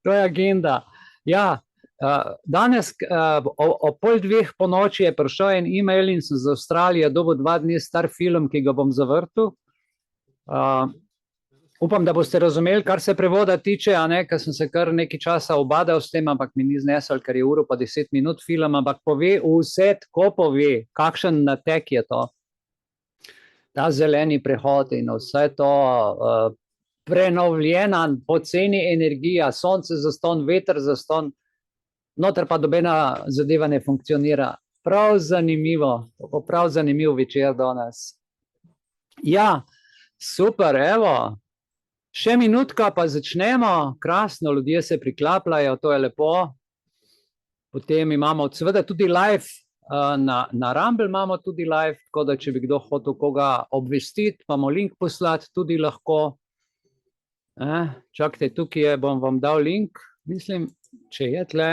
To je agenda. Ja, danes o pol dveh po noči je prišel en e-mail in sem z Avstralije dobil 2 dni star film, ki ga bom zavrtel. Upam, da boste razumeli, kar se prevoda tiče, a ne, ker sem se kar nekaj časa obadal s tem, ampak mi ni znesel, ker je uro pa 10 minut film, ampak pove vse, tako pove, kakšen natek je to. Ta zeleni prehod in vse to, prenovljena poceni energija, sonce zastonj, veter zastonj, noter pa dobena zadeva ne funkcionira. Prav zanimivo, prav zanimiv večer danes. Ja, super, evo. Še minutka pa začnemo, krasno, ljudje se priklapljajo, to je lepo. Potem imamo seveda tudi live, na Rumble imamo tudi live, tako da če bi kdo hotel koga obvestiti, pa mu link poslati, tudi lahko. Čakajte, tukaj je, bom vam dal link, mislim, če je tle.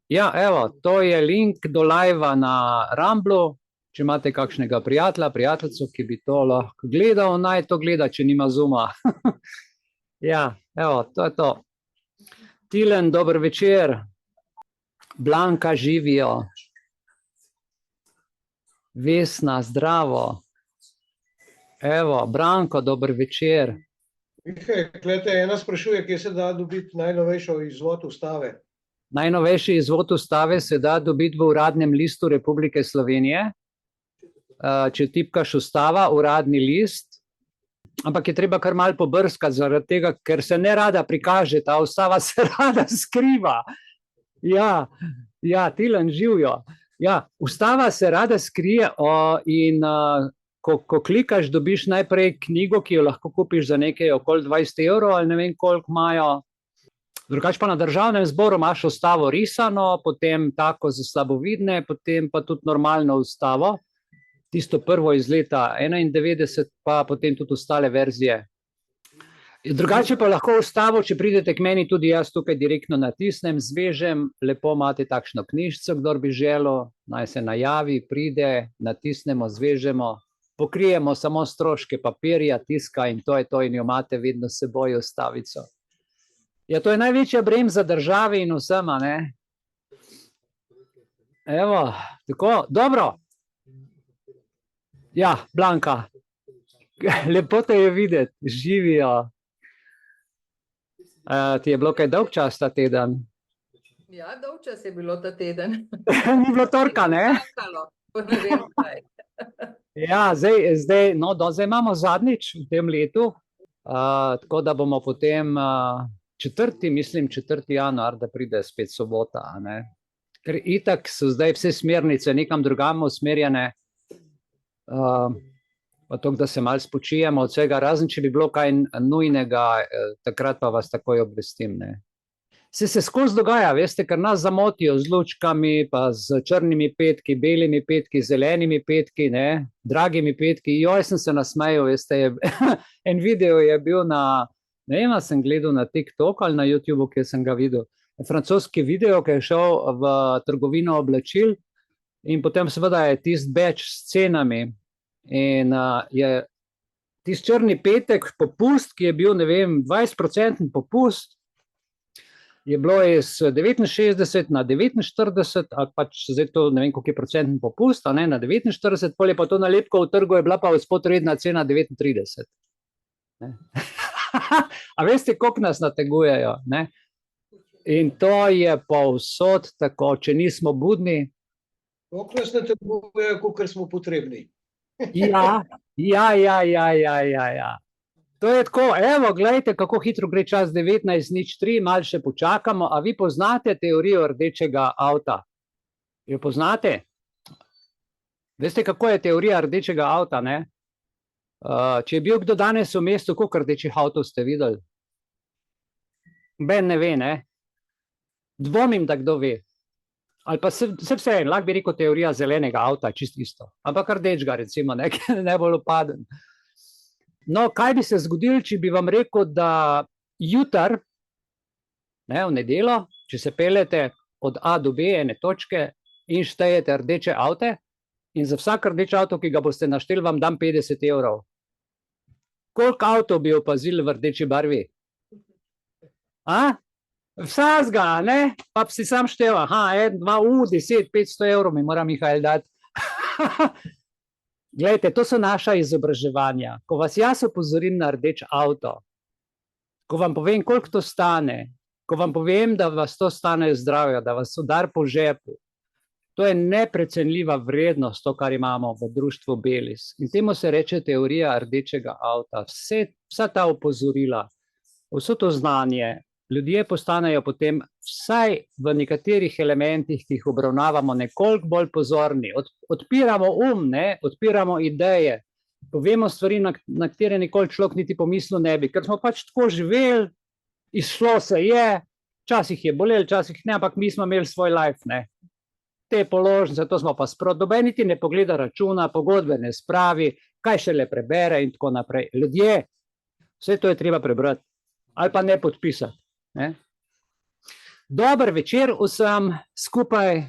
Ja, evo, to je link do live na Rumble. Če imate kakšnega prijatelja, prijateljco, ki bi to lahko gledal, naj to gleda, če nima Zooma. Ja, evo, to je to. Tilen, dober večer. Blanka, živijo. Vesna, zdravo. Evo, Branko, dober večer. Glede, ena sprašuje, kje se da dobiti najnovejšo izvod ustave. Najnovejši izvod ustave se da dobiti v Uradnem listu Republike Slovenije. Če tipkaš ustava, uradni list, ampak je treba kar malo pobrskati zaradi tega, ker se ne rada prikaže, ta ustava se rada skriva. Ja, Tilen, živijo. Ja, ustava se rada skrije in ko klikaš, dobiš najprej knjigo, ki jo lahko kupiš za nekaj okoli 20 € ali ne vem koliko imajo. Drugače pa na Državnem zboru imaš ustavo risano, potem tako za slabovidne, potem pa tudi normalno ustavo. Tisto prvo iz leta 91, pa potem tudi ostale verzije. Drugače pa lahko ustavo, če pridete k meni, tudi jaz tukaj direktno natisnem, zvežem, lepo imate takšno knjižico, kdor bi želel, naj se najavi, pride, natisnemo, zvežemo, pokrijemo samo stroške papirja, tiska in to je to, in jo imate vedno s seboj ustavico. Ja, to je največja bremza države in vsema, ne? Evo, tako, dobro. Ja, Blanka, lepo te je videti, živijo. Ti je bilo kaj dolg čas ta teden? Ja, dolg čas je bilo ta teden. Ni bilo torka, ne? Ne vem kaj. Ja, zdaj imamo zadnjič v tem letu, tako da bomo potem 4. januar, da pride spet sobota, ne? Ker itak so zdaj vse smernice nekam drugam usmerjene, pa to, da se malo spočijemo od vsega, razen če bi bilo kaj nujnega, takrat pa vas takoj obvestim, ne. Se skozi dogaja, veste, ker nas zamotijo z lučkami, pa z črnimi petki, belimi petki, zelenimi petki, ne, dragimi petki. Joj, sem se nasmejal, veste, en video je bil ne vem, sem gledal na TikTok ali na YouTubeu, kjer sem ga videl, francoski video, ki je šel v trgovino oblačil in potem seveda je tisti batch s cenami in je tisti črni petek popust, ki je bil, ne vem, 20% popust, je bilo iz 69 na 49, ali pač zdaj to ne vem, koliko je procentni popust, ne, na 49, pol je pa to nalepko v trgu, je bila pa spodredna cena 39. A veste, koliko nas nategujejo, ne? In to je povsod tako, če nismo budni. Koliko nas nategujejo, koliko smo potrebni. Ja. To je tako, evo, gledajte, kako hitro gre čas, 19:03, malo še počakamo. A vi poznate teorijo rdečega avta? Jo poznate? Veste, kako je teorija rdečega avta, ne? Če je bil kdo danes v mestu, koliko rdečih avtov ste videli? Ben ne ve, ne? Dvomim, da kdo ve. Ali pa vse, lahko bi rekel teorija zelenega avta, čisto isto. Ampak rdečega, recimo, najbolj opaden. No, kaj bi se zgodilo, če bi vam rekel, da jutri, v nedeljo, če se peljete od A do B ene točke in štejete rdeče avte, in za vsak rdeč avto, ki ga boste našteli, vam dam 50 €. Koliko avtov bi opazili v rdeči barvi? Vsazga, ne? Pa si sam štel, 1, 2, 10, 500 evrov mi mora Mihajl dati. Glejte, to so naša izobraževanja. Ko vas jaz opozorim na rdeč avto, ko vam povem, koliko to stane, ko vam povem, da vas to stane zdravja, da vas udar po žepu, to je neprecenljiva vrednost, to, kar imamo v društvu Belis. In temu se reče teorija rdečega avta. Vsa ta opozorila, vso to znanje, ljudje postanejo potem vsaj v nekaterih elementih, ki jih obravnavamo, nekoliko bolj pozorni. Odpiramo ne? Odpiramo ideje, povemo stvari, na katere nikoli človek niti pomislil ne bi, ker smo pač tako živeli, izšlo se je, včasih je bolelo, včasih ne, ampak mi smo imeli svoj life, ne. Te položnice, to smo pa sproti, noben niti ne pogleda računa, pogodbe ne spravi, kaj šele prebere in tako naprej. Ljudje, vse to je treba prebrati ali pa ne podpisati. Ne? Dober večer vsem, skupaj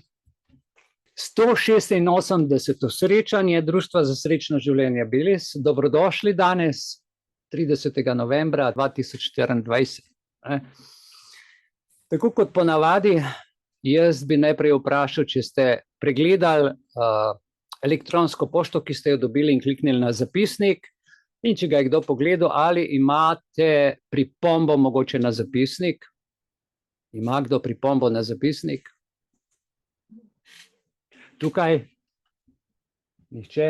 186. srečanje Društva za srečno življenje Belis. Dobrodošli danes, 30. novembra 2024. Ne? Tako kot ponavadi, jaz bi najprej vprašal, če ste pregledali elektronsko pošto, ki ste jo dobili in kliknili na zapisnik, in če ga je kdo pogledal, ali imate pripombo mogoče na zapisnik? Ima kdo pripombo na zapisnik? Tukaj? Nihče?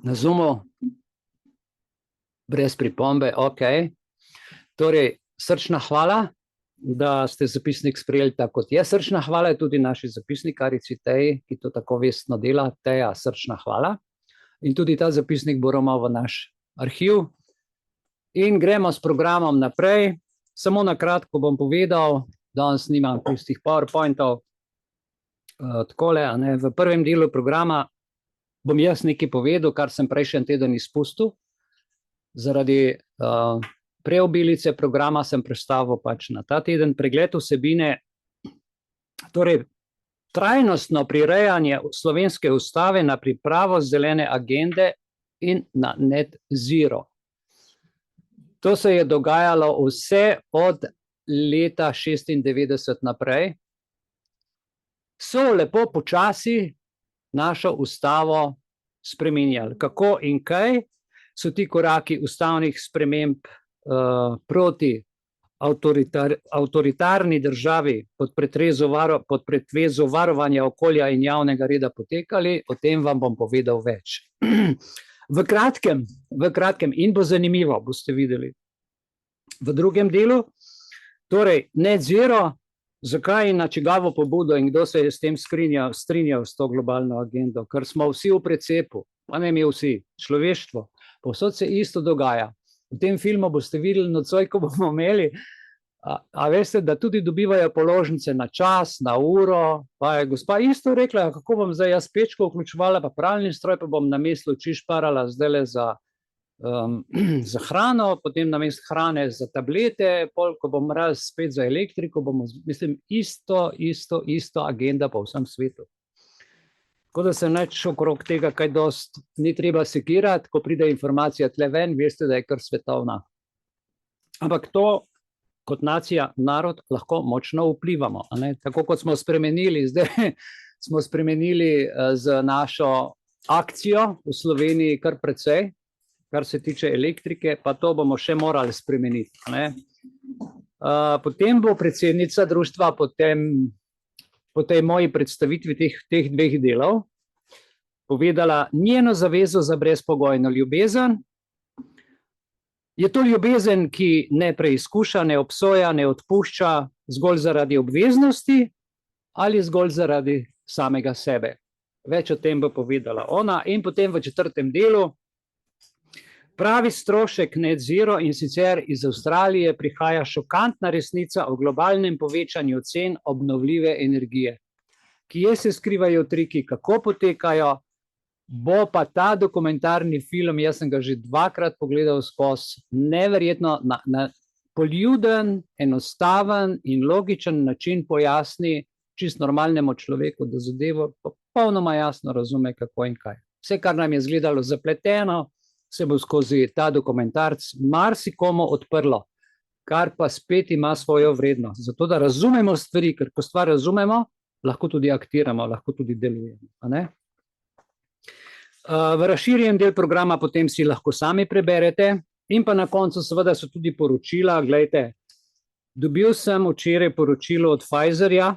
Na Zoomu? Brez pripombe, ok. Torej, srčna hvala, da ste zapisnik sprejeli tako kot je. Srčna hvala je tudi naši zapisnikarici Teji, ki to tako vestno dela. Teja, srčna hvala. In tudi ta zapisnik bo romal v naš arhiv. In gremo s programom naprej. Samo na kratko bom povedal, danes nimam tistih PowerPointov. Takole, ne, v prvem delu programa bom jaz nekaj povedal, kar sem prejšnji teden izpustil. Zaradi preobilice programa sem prestavil pač na ta teden pregled vsebine. Torej, trajnostno prirejanje slovenske ustave na pripravo zelene agende in na net zero. To se je dogajalo vse od leta 96 naprej. So lepo počasi našo ustavo spreminjali. Kako in kaj so ti koraki ustavnih sprememb proti avtoritarni državi pod pretvezo varovanja okolja in javnega reda potekali, o tem vam bom povedal več. V kratkem in bo zanimivo, boste videli. V drugem delu, torej net zero, zakaj in na čigavo pobudo in kdo se je s tem strinjal s to globalno agendo, ker smo vsi v precepu, pa ne mi vsi, človeštvo, povsod se isto dogaja. V tem filmu boste videli nocoj, ko bomo imeli, a veste, da tudi dobivajo položnice na čas, na uro, pa je gospa isto rekla, kako bom zdaj jaz pečko vključevala, pa pralni stroj, pa bom namesto luči šparala zdajle za hrano, potem namesto hrane za tablete, pol, ko bom raz spet za elektriko, bomo, mislim, isto agenda po vsem svetu. Tako da se neč okrog tega, kaj dost ni treba sekirati, ko pride informacija tle ven, veste, da je kar svetovna. Ampak to kot nacija, narod lahko močno vplivamo. Ne? Tako kot smo spremenili, zdaj smo spremenili z našo akcijo v Sloveniji kar precej, kar se tiče elektrike, pa to bomo še morali spremeniti. Ne? Potem bo predsednica društva po tej moji predstavitvi teh dveh delov povedala njeno zavezo za brezpogojno ljubezen. Je to ljubezen, ki ne preizkuša, ne obsoja, ne odpušča zgolj zaradi obveznosti ali zgolj zaradi samega sebe. Več o tem bo povedala ona. In potem v četrtem delu pravi strošek net zero, in sicer iz Avstralije prihaja šokantna resnica o globalnem povečanju cen obnovljive energije. Kje se skrivajo triki, kako potekajo, bo pa ta dokumentarni film, jaz sem ga že dvakrat pogledal skozi, neverjetno na poljuden, enostaven in logičen način pojasni čist normalnemu človeku, da zadevo popolnoma jasno razume, kako in kaj. Vse, kar nam je izgledalo zapleteno, se bo skozi ta dokumentarc marsikomu odprlo. kar pa spet ima svojo vrednost. Zato, da razumemo stvari, ker ko stvar razumemo, lahko tudi aktiramo, lahko tudi delujemo. A ne? V razširjen del programa potem si lahko sami preberete in pa na koncu seveda so tudi poročila. Glejte, dobil sem včeraj poročilo od Pfizerja,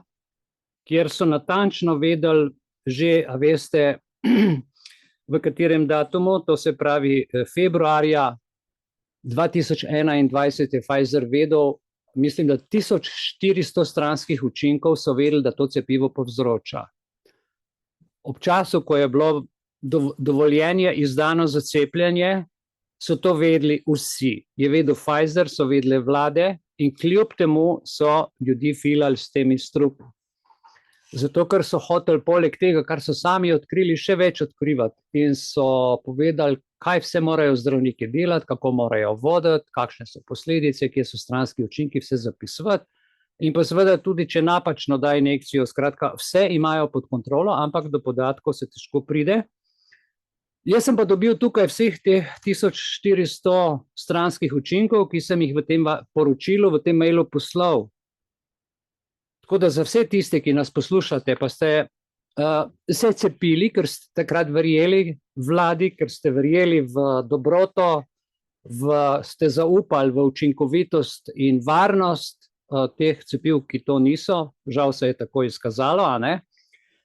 kjer so natančno vedeli že, a veste, v katerem datumu, to se pravi februarja 2021 je Pfizer vedel, mislim, da 1400 stranskih učinkov so vedeli, da to cepivo povzroča. Ob času, ko je bilo dovoljenje izdano za cepljenje, so to vedeli vsi. Je vedel Pfizer, so vedele vlade in kljub temu so ljudi filali s temi strupi. Zato, ker so hoteli poleg tega, kar so sami odkrili, še več odkrivati in so povedali, kaj vse morajo zdravniki delati, kako morajo voditi, kakšne so posledice, kje so stranski učinki, vse zapisovati. In pa seveda tudi, če napačno da injekcijo, skratka, vse imajo pod kontrolo, ampak do podatkov se težko pride. Jaz sem pa dobil tukaj vseh teh 1400 stranskih učinkov, ki sem jih v tem poročilu, v tem mailu poslal. Tako da za vse tiste, ki nas poslušate, pa ste se cepili, ker ste takrat verjeli vladi, ker ste verjeli v dobroto, ste zaupali v učinkovitost in varnost teh cepiv, ki to niso, žal se je tako izkazalo, a ne?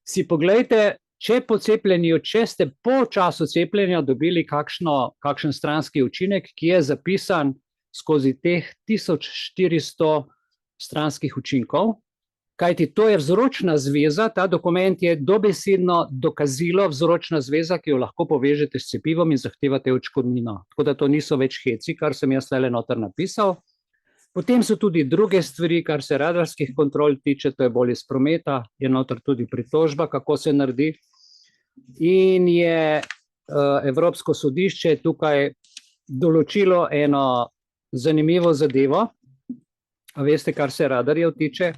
Si poglejte, če po cepljenju, če ste po času cepljenja dobili kakšen stranski učinek, ki je zapisan skozi teh 1400 stranskih učinkov, kajti to je vzročna zveza, ta dokument je dobesedno dokazilo, vzročna zveza, ki jo lahko povežete s cepivom in zahtevate odškodnino. Tako da to niso več heci, kar sem jaz tule noter napisal. Potem so tudi druge stvari, kar se radarskih kontrol tiče, to je bolj iz prometa, je noter tudi pritožba, kako se naredi. In je Evropsko sodišče tukaj določilo eno zanimivo zadevo, a veste, kar se radarjev tiče,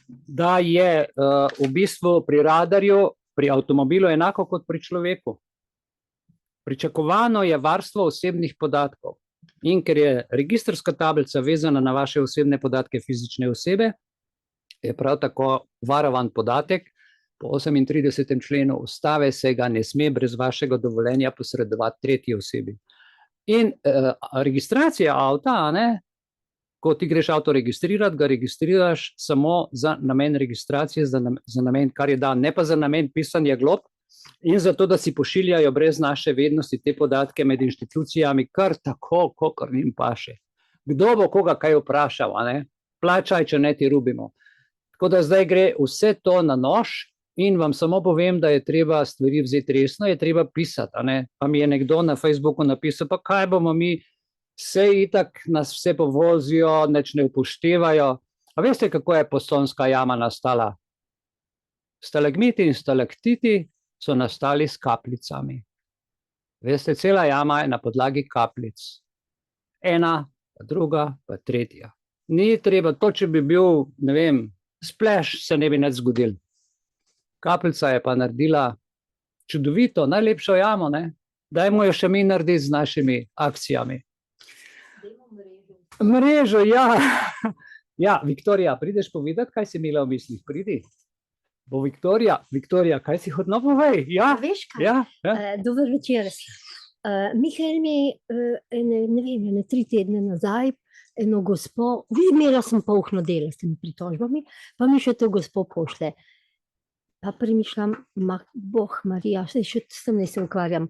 da je v bistvu pri radarju, pri avtomobilu enako kot pri človeku. Pričakovano je varstvo osebnih podatkov. In ker je registrska tablica vezana na vaše osebne podatke fizične osebe, je prav tako varovan podatek. Po 38. členu Ustave se ga ne sme brez vašega dovoljenja posredovati tretji osebi. In registracija avta, a ne, ko ti greš avto registrirati, ga registriraš samo za namen registracije, za namen, kar je dan, ne pa za namen pisanja glob in zato, da si pošiljajo brez naše vednosti te podatke med inštitucijami, kar tako, kakor njim paše. Kdo bo koga kaj vprašal, a ne? Plačaj, če ne ti rubimo. Tako da zdaj gre vse to na nož in vam samo povem, da je treba stvari vzeti resno, je treba pisati, a ne? Pa mi je nekdo na Facebooku napisal, pa kaj bomo mi, vse itak nas vse povozijo, nič ne upoštevajo. A veste, kako je Postojnska jama nastala? Stalagmiti in stalaktiti so nastali s kapljicami. Veste, cela jama je na podlagi kapljic. Ena, pa druga, pa tretja. Ni treba, to če bi bil, ne vem, splash, se ne bi nič zgodil. Kapljica je pa naredila čudovito, najlepšo jamo, ne? Dajmo jo še mi narediti z našimi akcijami. Mrežo, ja. Ja, Viktorija, prideš povedati, kaj si imela v mislih? Pridi. Bo Viktorija, kaj si hodno povej? Ja, veš kaj? Ja. Dober večer. Mihael mi ne vem, 3 tedne nazaj eno gospo, imela sem polno dela s temi pritožbami, pa mi še to gospo pošle. Pa premišljam, Bog Marija, še s tem ne se ukvarjam.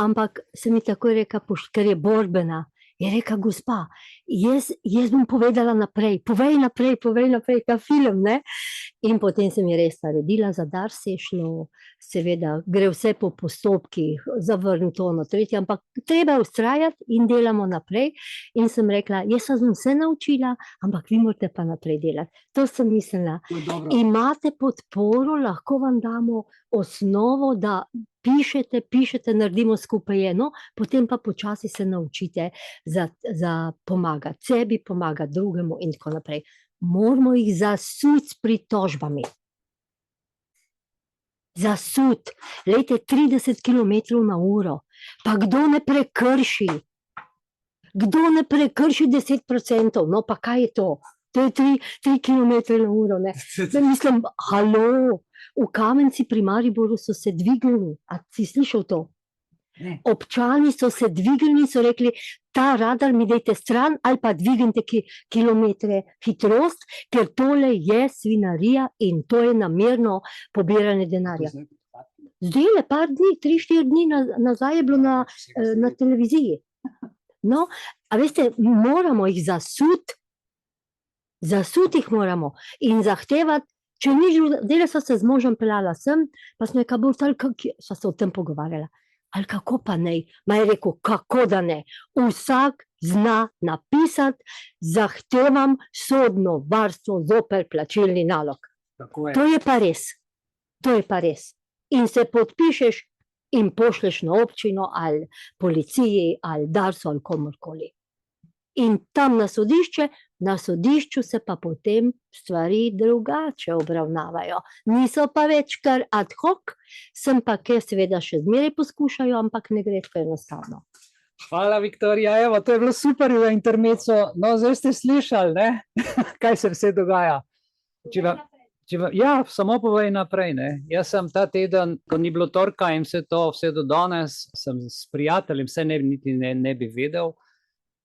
Ampak se mi tako reka, ker je borbena, je reka, gospa, jaz bom povedala naprej, povej naprej, ta film, ne? In potem sem je res naredila, za Dars je šlo, seveda, gre vse po postopkih, zavrnil to na tretje, ampak treba vztrajati in delamo naprej. In sem rekla, jaz sem se naučila, ampak vi morate pa naprej delati. To sem mislila. Imate podporo, lahko vam damo osnovo, da pišete, naredimo skupaj eno, potem pa počasi se naučite za pomagati sebi, pomagati drugemu in tako naprej. Moramo jih zasuti s pritožbami. Zasuti. Lejte, 30 km/h. Pa kdo ne prekrši? Kdo ne prekrši 10%? No, pa kaj je to? To je 3 km/h, ne. Zdaj mislim, halo, v Kamenci pri Mariboru so se dvignili. A si slišal to? Ne. Občani so se dvignili, so rekli, ta radar mi dajte stran ali pa dvignite kilometre hitrost, ker tole je svinarija in to je namerno pobiranje denarja. Zdaj je par dni, 3-4 dni nazaj je bilo na televiziji. No, a veste, moramo jih zasuti jih moramo in zahtevati, če ni zdaj so se z možem peljala sem, pa smo nekaj bolj sva se o tem pogovarjala. Ali kako pa ne? Ma je rekel, kako da ne? Vsak zna napisati, zahtevam sodno varstvo zoper plačilni nalog. Tako je. To je pa res. To je pa res. In se podpišeš in pošleš na občino ali policiji ali Darsu ali komorkoli. In tam na sodišču se pa potem stvari drugače obravnavajo. Niso pa več kar ad hoc, sem pa kjer seveda še zmeraj poskušajo, ampak ne gre tako enostavno. Hvala, Viktorija. Evo, to je bilo super za intermezzo. No, zdaj ste slišali, ne? Kaj se vse dogaja. Ja, samo povej naprej, ne. Jaz sem ta teden, ko ni bilo torka in vse do danes, sem s prijateljem, niti ne bi vedel,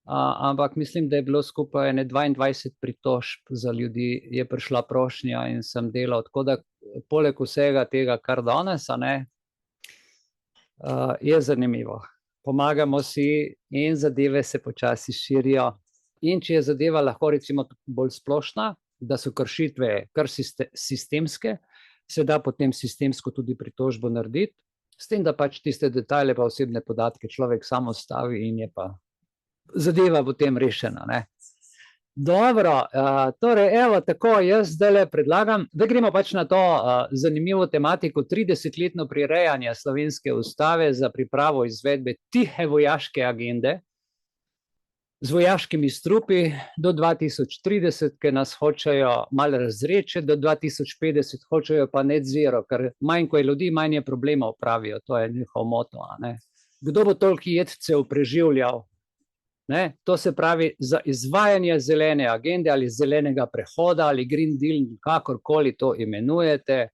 ampak mislim, da je bilo skupaj 22 pritožb za ljudi, je prišla prošnja in sem delal, tako da poleg vsega tega, kar danes, je zanimivo. Pomagamo si in zadeve se počasi širijo. In če je zadeva lahko recimo bolj splošna, da so kršitve kar sistemske, se da potem sistemsko tudi pritožbo narediti, s tem, da pač tiste detajle pa osebne podatke človek samo stavi in je pa zadeva potem rešena, ne. Dobro, torej evo tako, jaz zdajle predlagam, da gremo pač na to zanimivo tematiko 30-letno prirejanje slovenske ustave za pripravo izvedbe tihe vojaške agende z vojaškimi strupi do 2030, ker nas hočejo malo razreči, do 2050 hočejo pa net zero, ker manj ko je ljudi, manj je problemov, pravijo, to je njihov moto, ne. Kdo bo toliko jedcev preživljal? Ne, to se pravi za izvajanje zelene agende ali zelenega prehoda ali Green Deal, kakorkoli to imenujete.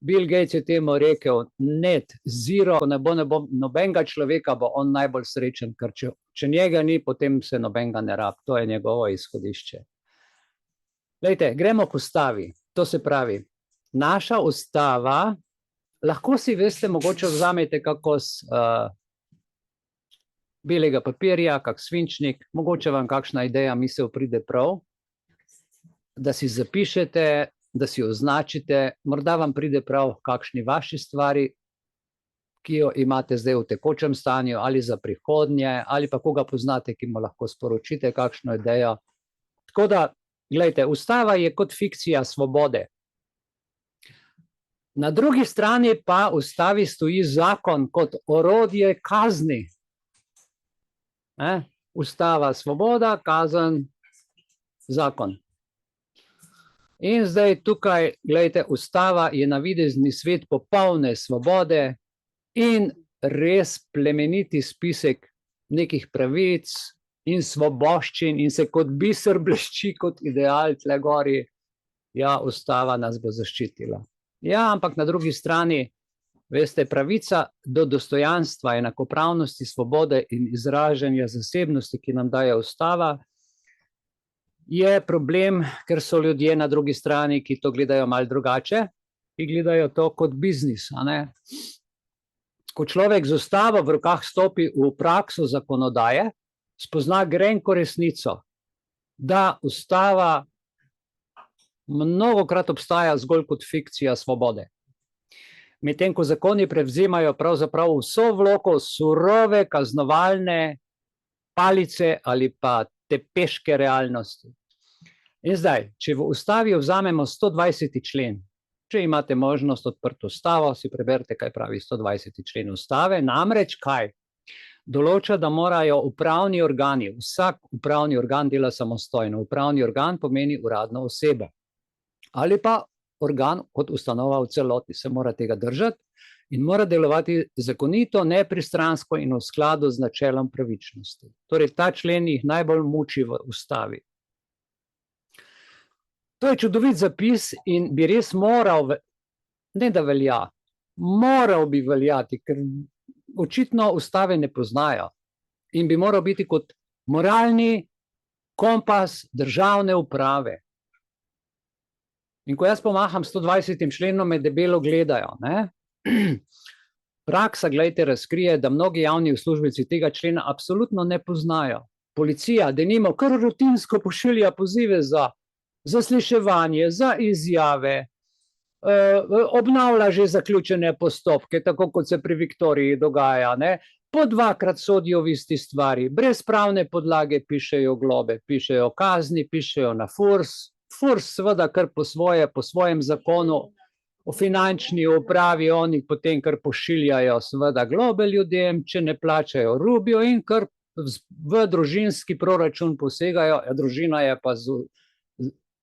Bill Gates je temu rekel net zero, ko ne bo nobenega človeka, bo on najbolj srečen, ker če njega ni, potem se nobenega ne rab, to je njegovo izhodišče. Glejte, gremo k ustavi, to se pravi, naša ustava, lahko si veste, mogoče vzamete kako belega papirja, kak svinčnik, mogoče vam kakšna ideja, misel pride prav, da si zapišete, da si označite, morda vam pride prav kakšni vaši stvari, ki jo imate zdaj v tekočem stanju, ali za prihodnje, ali pa koga poznate, ki mu lahko sporočite kakšno idejo. Tako da, glejte, ustava je kot fikcija svobode. Na drugi strani pa v ustavi stoji zakon kot orodje kazni. Ustava, svoboda, kazen, zakon. In zdaj tukaj, gledajte, ustava je navidezni svet popolne svobode in res plemeniti spisek nekih pravic in svoboščin in se kot biser blešči kot ideal tle gori. Ja, ustava nas bo zaščitila. Ja, ampak na drugi strani, veste, pravica do dostojanstva, enakopravnosti, svobode in izražanja zasebnosti, ki nam daje ustava, je problem, ker so ljudje na drugi strani, ki to gledajo malo drugače, ki gledajo to kot biznis, Ko človek z ustavo v rokah stopi v prakso zakonodaje, spozna grenko resnico, da ustava mnogokrat obstaja zgolj kot fikcija svobode. Medtem ko zakoni prevzemajo pravzaprav vso vlogo surove, kaznovalne palice ali pa tepeške realnosti. In zdaj, če v ustavi vzamemo 120. člen, če imate možnost odprto ustavo, si preberite, kaj pravi 120. člen ustave, namreč kaj? Določa, da morajo upravni organi, vsak upravni organ dela samostojno. Upravni organ pomeni uradno osebo. Ali pa organ kot ustanova v celoti se mora tega držati in mora delovati zakonito, nepristransko in v skladu z načelom pravičnosti. Torej, ta člen jih najbolj muči v ustavi. To je čudovit zapis in bi res moral, ne da velja, moral bi veljati, ker očitno ustave ne poznajo in bi moral biti kot moralni kompas državne uprave. In ko jaz pomaham 120. členom, me debelo gledajo, ne? Praksa, glejte, razkrije, da mnogi javni uslužbenci tega člena absolutno ne poznajo. Policija, denimo, kar rutinsko pošilja pozive za zasliševanje, za izjave, obnavlja že zaključene postopke, tako kot se pri Viktoriji dogaja, ne? Po dvakrat sodijo v isti stvari, brez pravne podlage pišejo globe, pišejo kazni, pišejo na FURS, FURS seveda kar po svojem zakonu o finančni upravi, oni potem kar pošiljajo seveda globe ljudem, če ne plačajo rubijo in kar v družinski proračun posegajo, družina je pa z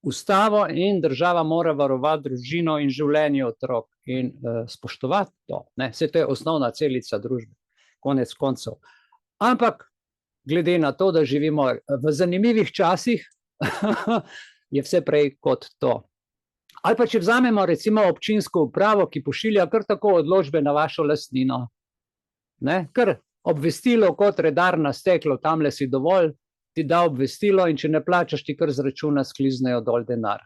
ustavo in država mora varovati družino in življenje otrok in spoštovati to, ne? Saj to je osnovna celica družbe, konec koncev. Ampak glede na to, da živimo v zanimivih časih, je vse prej kot to. Ali pa če vzamemo recimo občinsko upravo, ki pošilja kar tako odločbe na vašo lastnino, ne? Kar obvestilo kot redar na steklo, tamle si dovolj, ti da obvestilo in če ne plačaš, ti kar z računa skliznejo dol denar.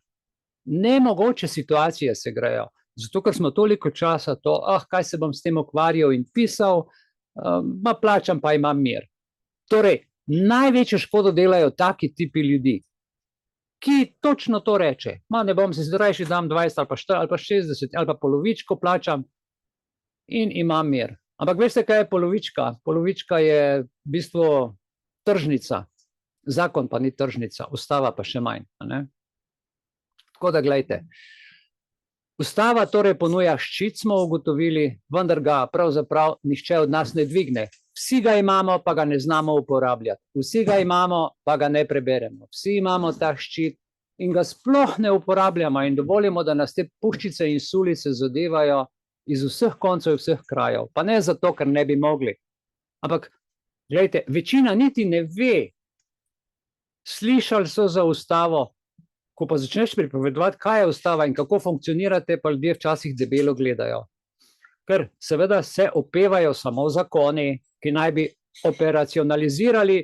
Nemogoče situacije se grejo, zato ker smo toliko časa to, kaj se bom s tem ukvarjal in pisal, plačam pa imam mir. Torej, največjo škodo delajo taki tipi ljudi, ki točno to reče, ne bom se rajši dam 20 ali pa 40 ali pa 60 ali pa polovičko plačam in imam mir. Ampak veste, kaj je polovička? Polovička je v bistvu tržnica, zakon pa ni tržnica, ustava pa še manj, ne? Tako da glejte, ustava torej ponuja ščit, smo ugotovili, vendar ga pravzaprav nihče od nas ne dvigne. Vsi ga imamo, pa ga ne znamo uporabljati. Vsi ga imamo, pa ga ne preberemo. Vsi imamo ta ščit in ga sploh ne uporabljamo in dovolimo, da nas te puščice in sulice zadevajo iz vseh koncev, vseh krajev. Pa ne zato, ker ne bi mogli. Ampak, glejte, večina niti ne ve. Slišali so za ustavo, ko pa začneš pripovedovati, kaj je ustava in kako funkcionirate, pa ljudje včasih debelo gledajo. Ker seveda se opevajo samo zakoni, ki naj bi operacionalizirali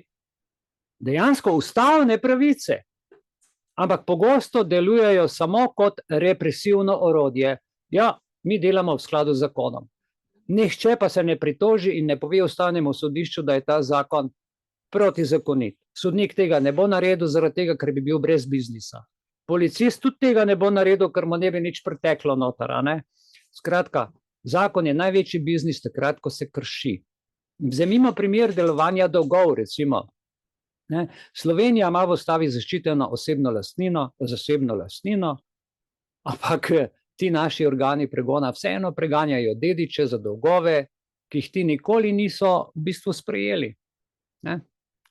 dejansko ustavne pravice, ampak pogosto delujejo samo kot represivno orodje. Ja, mi delamo v skladu z zakonom. Nihče pa se ne pritoži in ne pove ustavnemu sodišču, da je ta zakon protizakonit. Sodnik tega ne bo naredil zaradi tega, ker bi bil brez biznisa. Policist tudi tega ne bo naredil, ker mu ne bi nič preteklo noter, ne? Skratka, zakon je največji biznis takrat, ko se krši. Vzemimo primer delovanja dolgov, recimo. Ne? Slovenija ima v ustavi zaščiteno osebno lastnino, zasebno lastnino, ampak ti naši organi pregona vseeno preganjajo dediče za dolgove, ki jih ti nikoli niso v bistvu sprejeli. Ne?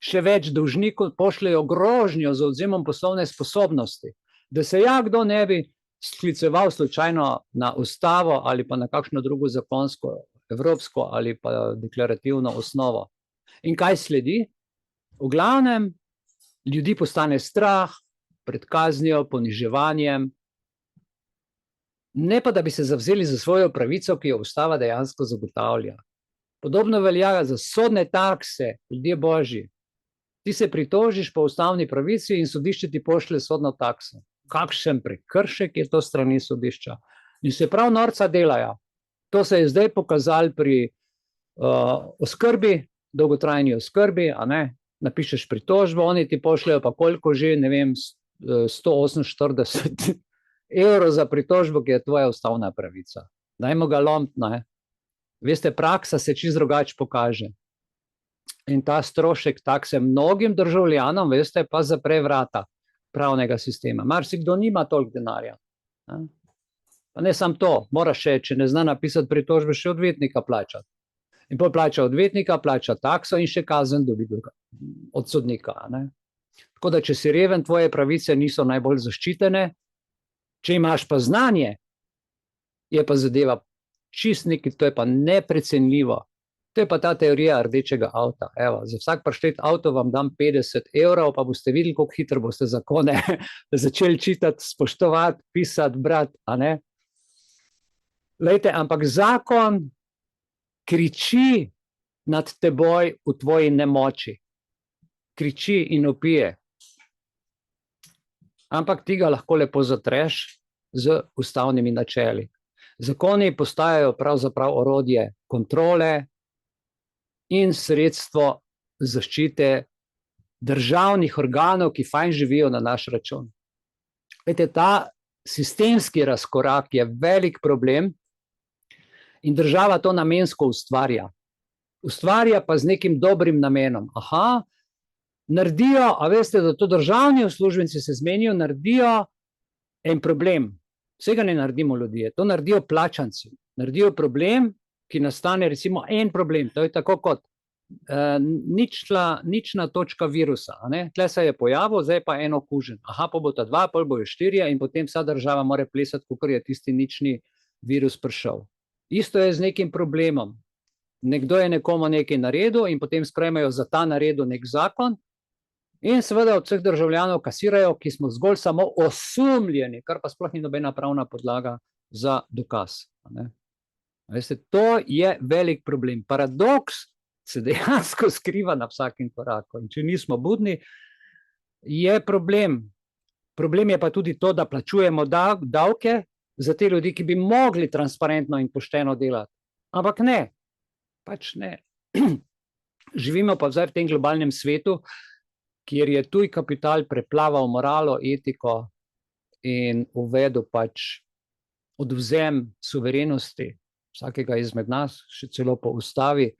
Še več, dolžnikov pošljejo grožnjo z odvzemom poslovne sposobnosti, da se kdo ne bi skliceval slučajno na ustavo ali pa na kakšno drugo zakonsko, evropsko ali pa deklarativno osnovo. In kaj sledi? V glavnem, ljudi postane strah pred kaznijo, poniževanjem, ne pa da bi se zavzeli za svojo pravico, ki jo ustava dejansko zagotavlja. Podobno velja za sodne takse, ljudje božji. Ti se pritožiš po ustavni pravici in sodišče ti pošlje sodno takso. Kakšen prekršek je to strani sodišča. In se prav norca delajo. To se je zdaj pokazalo pri oskrbi, dolgotrajni oskrbi, a ne? Napišeš pritožbo, oni ti pošljajo pa koliko že, ne vem, 148 evrov za pritožbo, ki je tvoja ustavna pravica. Dajmo ga lomiti, ne? Veste, praksa se čisto drugače pokaže. In ta strošek takse mnogim državljanom, veste, pa zapre vrata pravnega sistema. Marsikdo nima toliko denarja. Ne? Pa ne samo to, moraš še, če ne zna napisati pritožbe, še odvetnika plačati. In potem plača odvetnika, plača takso in še kazen dobi od sodnika. Ne? Tako da, če si reven, tvoje pravice niso najbolj zaščitene, če imaš pa znanje, je pa zadeva čist nekaj, to je pa neprecenljivo. To je pa ta teorija rdečega avta. Evo, za vsak paštet avto vam dam 50 evrov, pa boste videli, koliko hitro boste zakone začeli čitati, spoštovati, pisati, brati, a ne? Lejte, ampak zakon kriči nad teboj v tvoji nemoči. Kriči in vpije. Ampak ti ga lahko lepo zatreš z ustavnimi načeli. Zakoni postajajo pravzaprav orodje kontrole in sredstvo zaščite državnih organov, ki fajn živijo na naš račun. Vete, ta sistemski razkorak je velik problem in država to namensko ustvarja. Ustvarja pa z nekim dobrim namenom. Aha, naredijo, a veste, da to državni uslužbenci se zmenijo, naredijo en problem. Vsega ne naredimo ljudje, to naredijo plačanci. Naredijo problem, ki nastane recimo en problem, to je tako kot nična točka virusa. Tle se je pojavil, zdaj pa en okužen. Aha, pa bo ta 2, pol bojo 4 in potem vsa država mora plesati, kakor je tisti nični virus prišel. Isto je z nekim problemom. Nekdo je nekomu nekaj naredil in potem sprejmejo za ta naredil nek zakon in seveda od vseh državljanov kasirajo, ki smo zgolj samo osumljeni, kar pa sploh ni nobena pravna podlaga za dokaz. Veste, to je velik problem. Paradoks se dejansko skriva na vsakem koraku. In če nismo budni, je problem. Problem je pa tudi to, da plačujemo davke za te ljudi, ki bi mogli transparentno in pošteno delati. Ampak ne, pač ne. Živimo pa zdaj v tem globalnem svetu, kjer je tuj kapital preplaval moralo, etiko in uvedel pač odvzem suverenosti vsakega izmed nas, še celo po ustavi.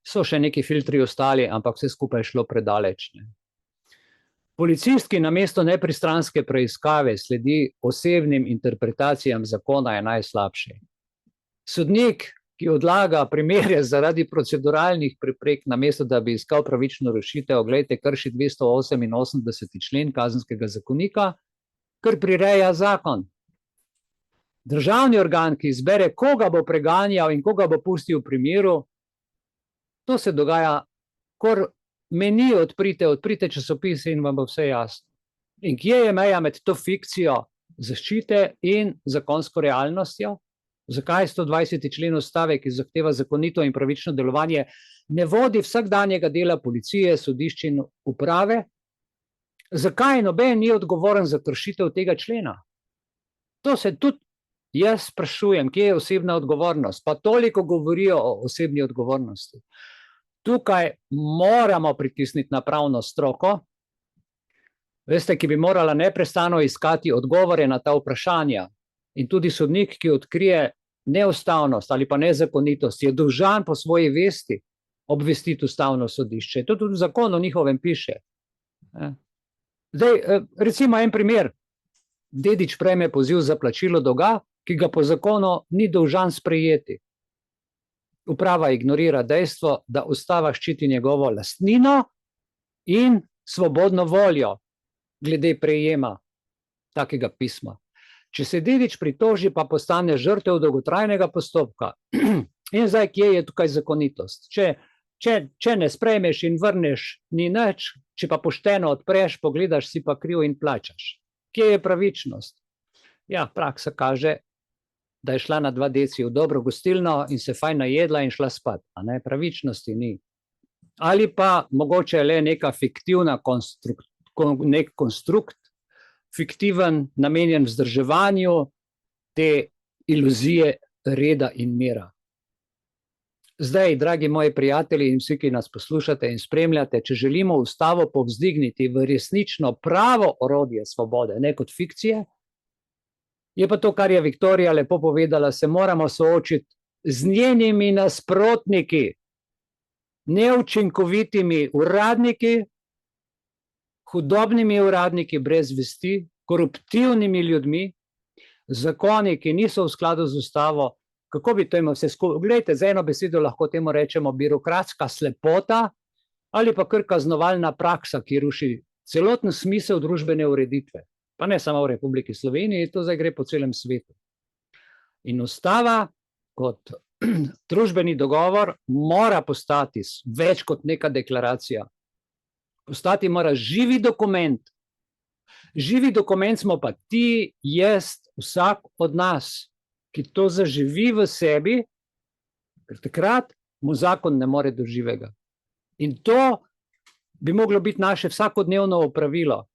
So še neki filtri ostali, ampak vse skupaj je šlo predaleč. Policist, ki namesto nepristranske preiskave sledi osebnim interpretacijam zakona, je najslabši. Sodnik, ki odlaga primere zaradi proceduralnih preprek, namesto da bi iskal pravično rešitev, glejte, krši 288. člen Kazenskega zakonika, ker prireja zakon. Državni organ, ki izbere, koga bo preganjal in koga bo pustil v primeru, to se dogaja, kor meni odprite časopise in vam bo vse jasno. In kje je meja med to fikcijo zaščite in zakonsko realnostjo? Zakaj 120. člen ustave, ki zahteva zakonito in pravično delovanje, ne vodi vsakdanjega dela policije, sodišč in uprave? Zakaj noben ni odgovoren za kršitev tega člena? To se tudi jaz sprašujem, kje je osebna odgovornost, pa toliko govorijo o osebni odgovornosti. Tukaj moramo pritisniti na pravno stroko, veste, ki bi morala neprestano iskati odgovore na ta vprašanja. In tudi sodnik, ki odkrije neustavnost ali pa nezakonitost, je dolžan po svoji vesti obvestiti ustavno sodišče. To tudi v zakonu njihovem piše. Zdaj, recimo en primer. Dedič prejme poziv za plačilo dolga, ki ga po zakonu ni dolžan sprejeti. Uprava ignorira dejstvo, da ustava ščiti njegovo lastnino in svobodno voljo glede prejema takega pisma. Če se dedič pritoži, pa postane žrtev dolgotrajnega postopka. In zdaj, kje je tukaj zakonitost? Če ne sprejmeš in vrneš, ni nič, če pa pošteno odpreš, pogledaš, si pa kriv in plačaš. Kje je pravičnost? Ja, praksa kaže, da je šla na 2 deci v dobro gostilno in se fajn najedla in šla spat. A ne, pravičnosti ni. Ali pa mogoče le neka fiktivna nek konstrukt, fiktiven, namenjen vzdrževanju te iluzije reda in mira. Zdaj, dragi moji prijatelji in vsi, ki nas poslušate in spremljate, če želimo ustavo povzdigniti v resnično pravo orodje svobode, ne kot fikcije, je pa to, kar je Viktorija lepo povedala, se moramo soočiti z njenimi nasprotniki, neučinkovitimi uradniki, hudobnimi uradniki brez vesti, koruptivnimi ljudmi, zakoni, ki niso v skladu z ustavo. Kako bi to imel vse skupaj? Glejte, z eno besedo lahko temu rečemo birokratska slepota ali pa kar kaznovalna praksa, ki ruši celoten smisel družbene ureditve. Pa ne samo v Republiki Sloveniji, to zdaj gre po celem svetu. In ustava kot družbeni dogovor mora postati več kot neka deklaracija. Postati mora živi dokument. Živi dokument smo pa ti, jaz, vsak od nas, ki to zaživi v sebi, ker takrat mu zakon ne more do živega. In to bi moglo biti naše vsakodnevno opravilo.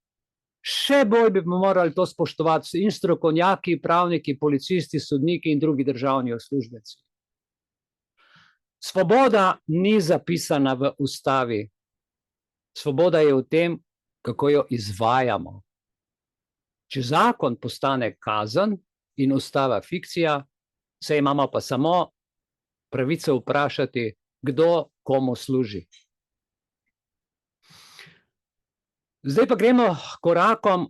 Še bolj bi morali to spoštovati in strokovnjaki, pravniki, policisti, sodniki in drugi državni uslužbenci. Svoboda ni zapisana v ustavi. Svoboda je v tem, kako jo izvajamo. Če zakon postane kazen in ustava fikcija, se imamo pa samo pravico vprašati, kdo komu služi. Zdaj pa gremo korakom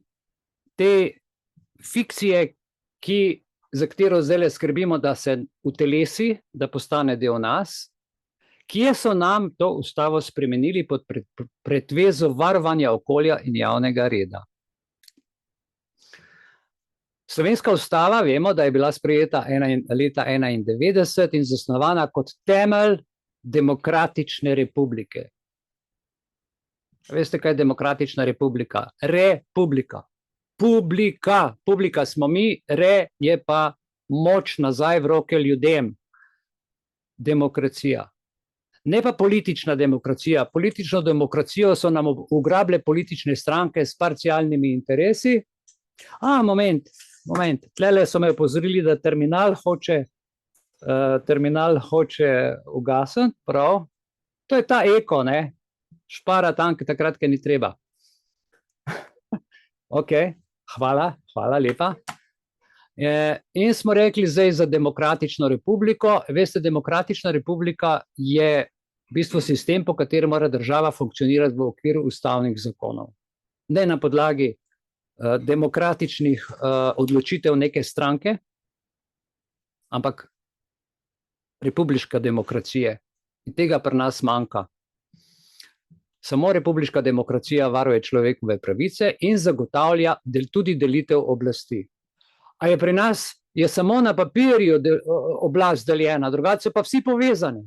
te fikcije, za katero zdaj skrbimo, da se utelesi, da postane del nas. Kje so nam to ustavo spremenili pod pretvezo varovanja okolja in javnega reda? Slovenska ustava, vemo, da je bila sprejeta leta 1991 in zasnovana kot temelj demokratične republike. Veste, kaj je demokratična republika? Republika. Publika. Publika smo mi, je pa moč nazaj v roke ljudem. Demokracija. Ne pa politična demokracija. Politično demokracijo so nam ugrabile politične stranke s parcialnimi interesi. Moment. Tlele so me opozorili, da terminal hoče ugasniti, prav. To je ta eko, ne? Špara tam, takrat, ki ni treba. Ok, hvala lepa. In smo rekli zdaj za demokratično republiko. Veste, demokratična republika je v bistvu sistem, po katerem mora država funkcionirati v okviru ustavnih zakonov. Ne na podlagi demokratičnih odločitev neke stranke, ampak republiška demokracija. In tega pri nas manjka. Samo republiška demokracija varuje človekove pravice in zagotavlja tudi delitev oblasti. A je pri nas samo na papirju oblast deljena, drugače pa vsi povezani.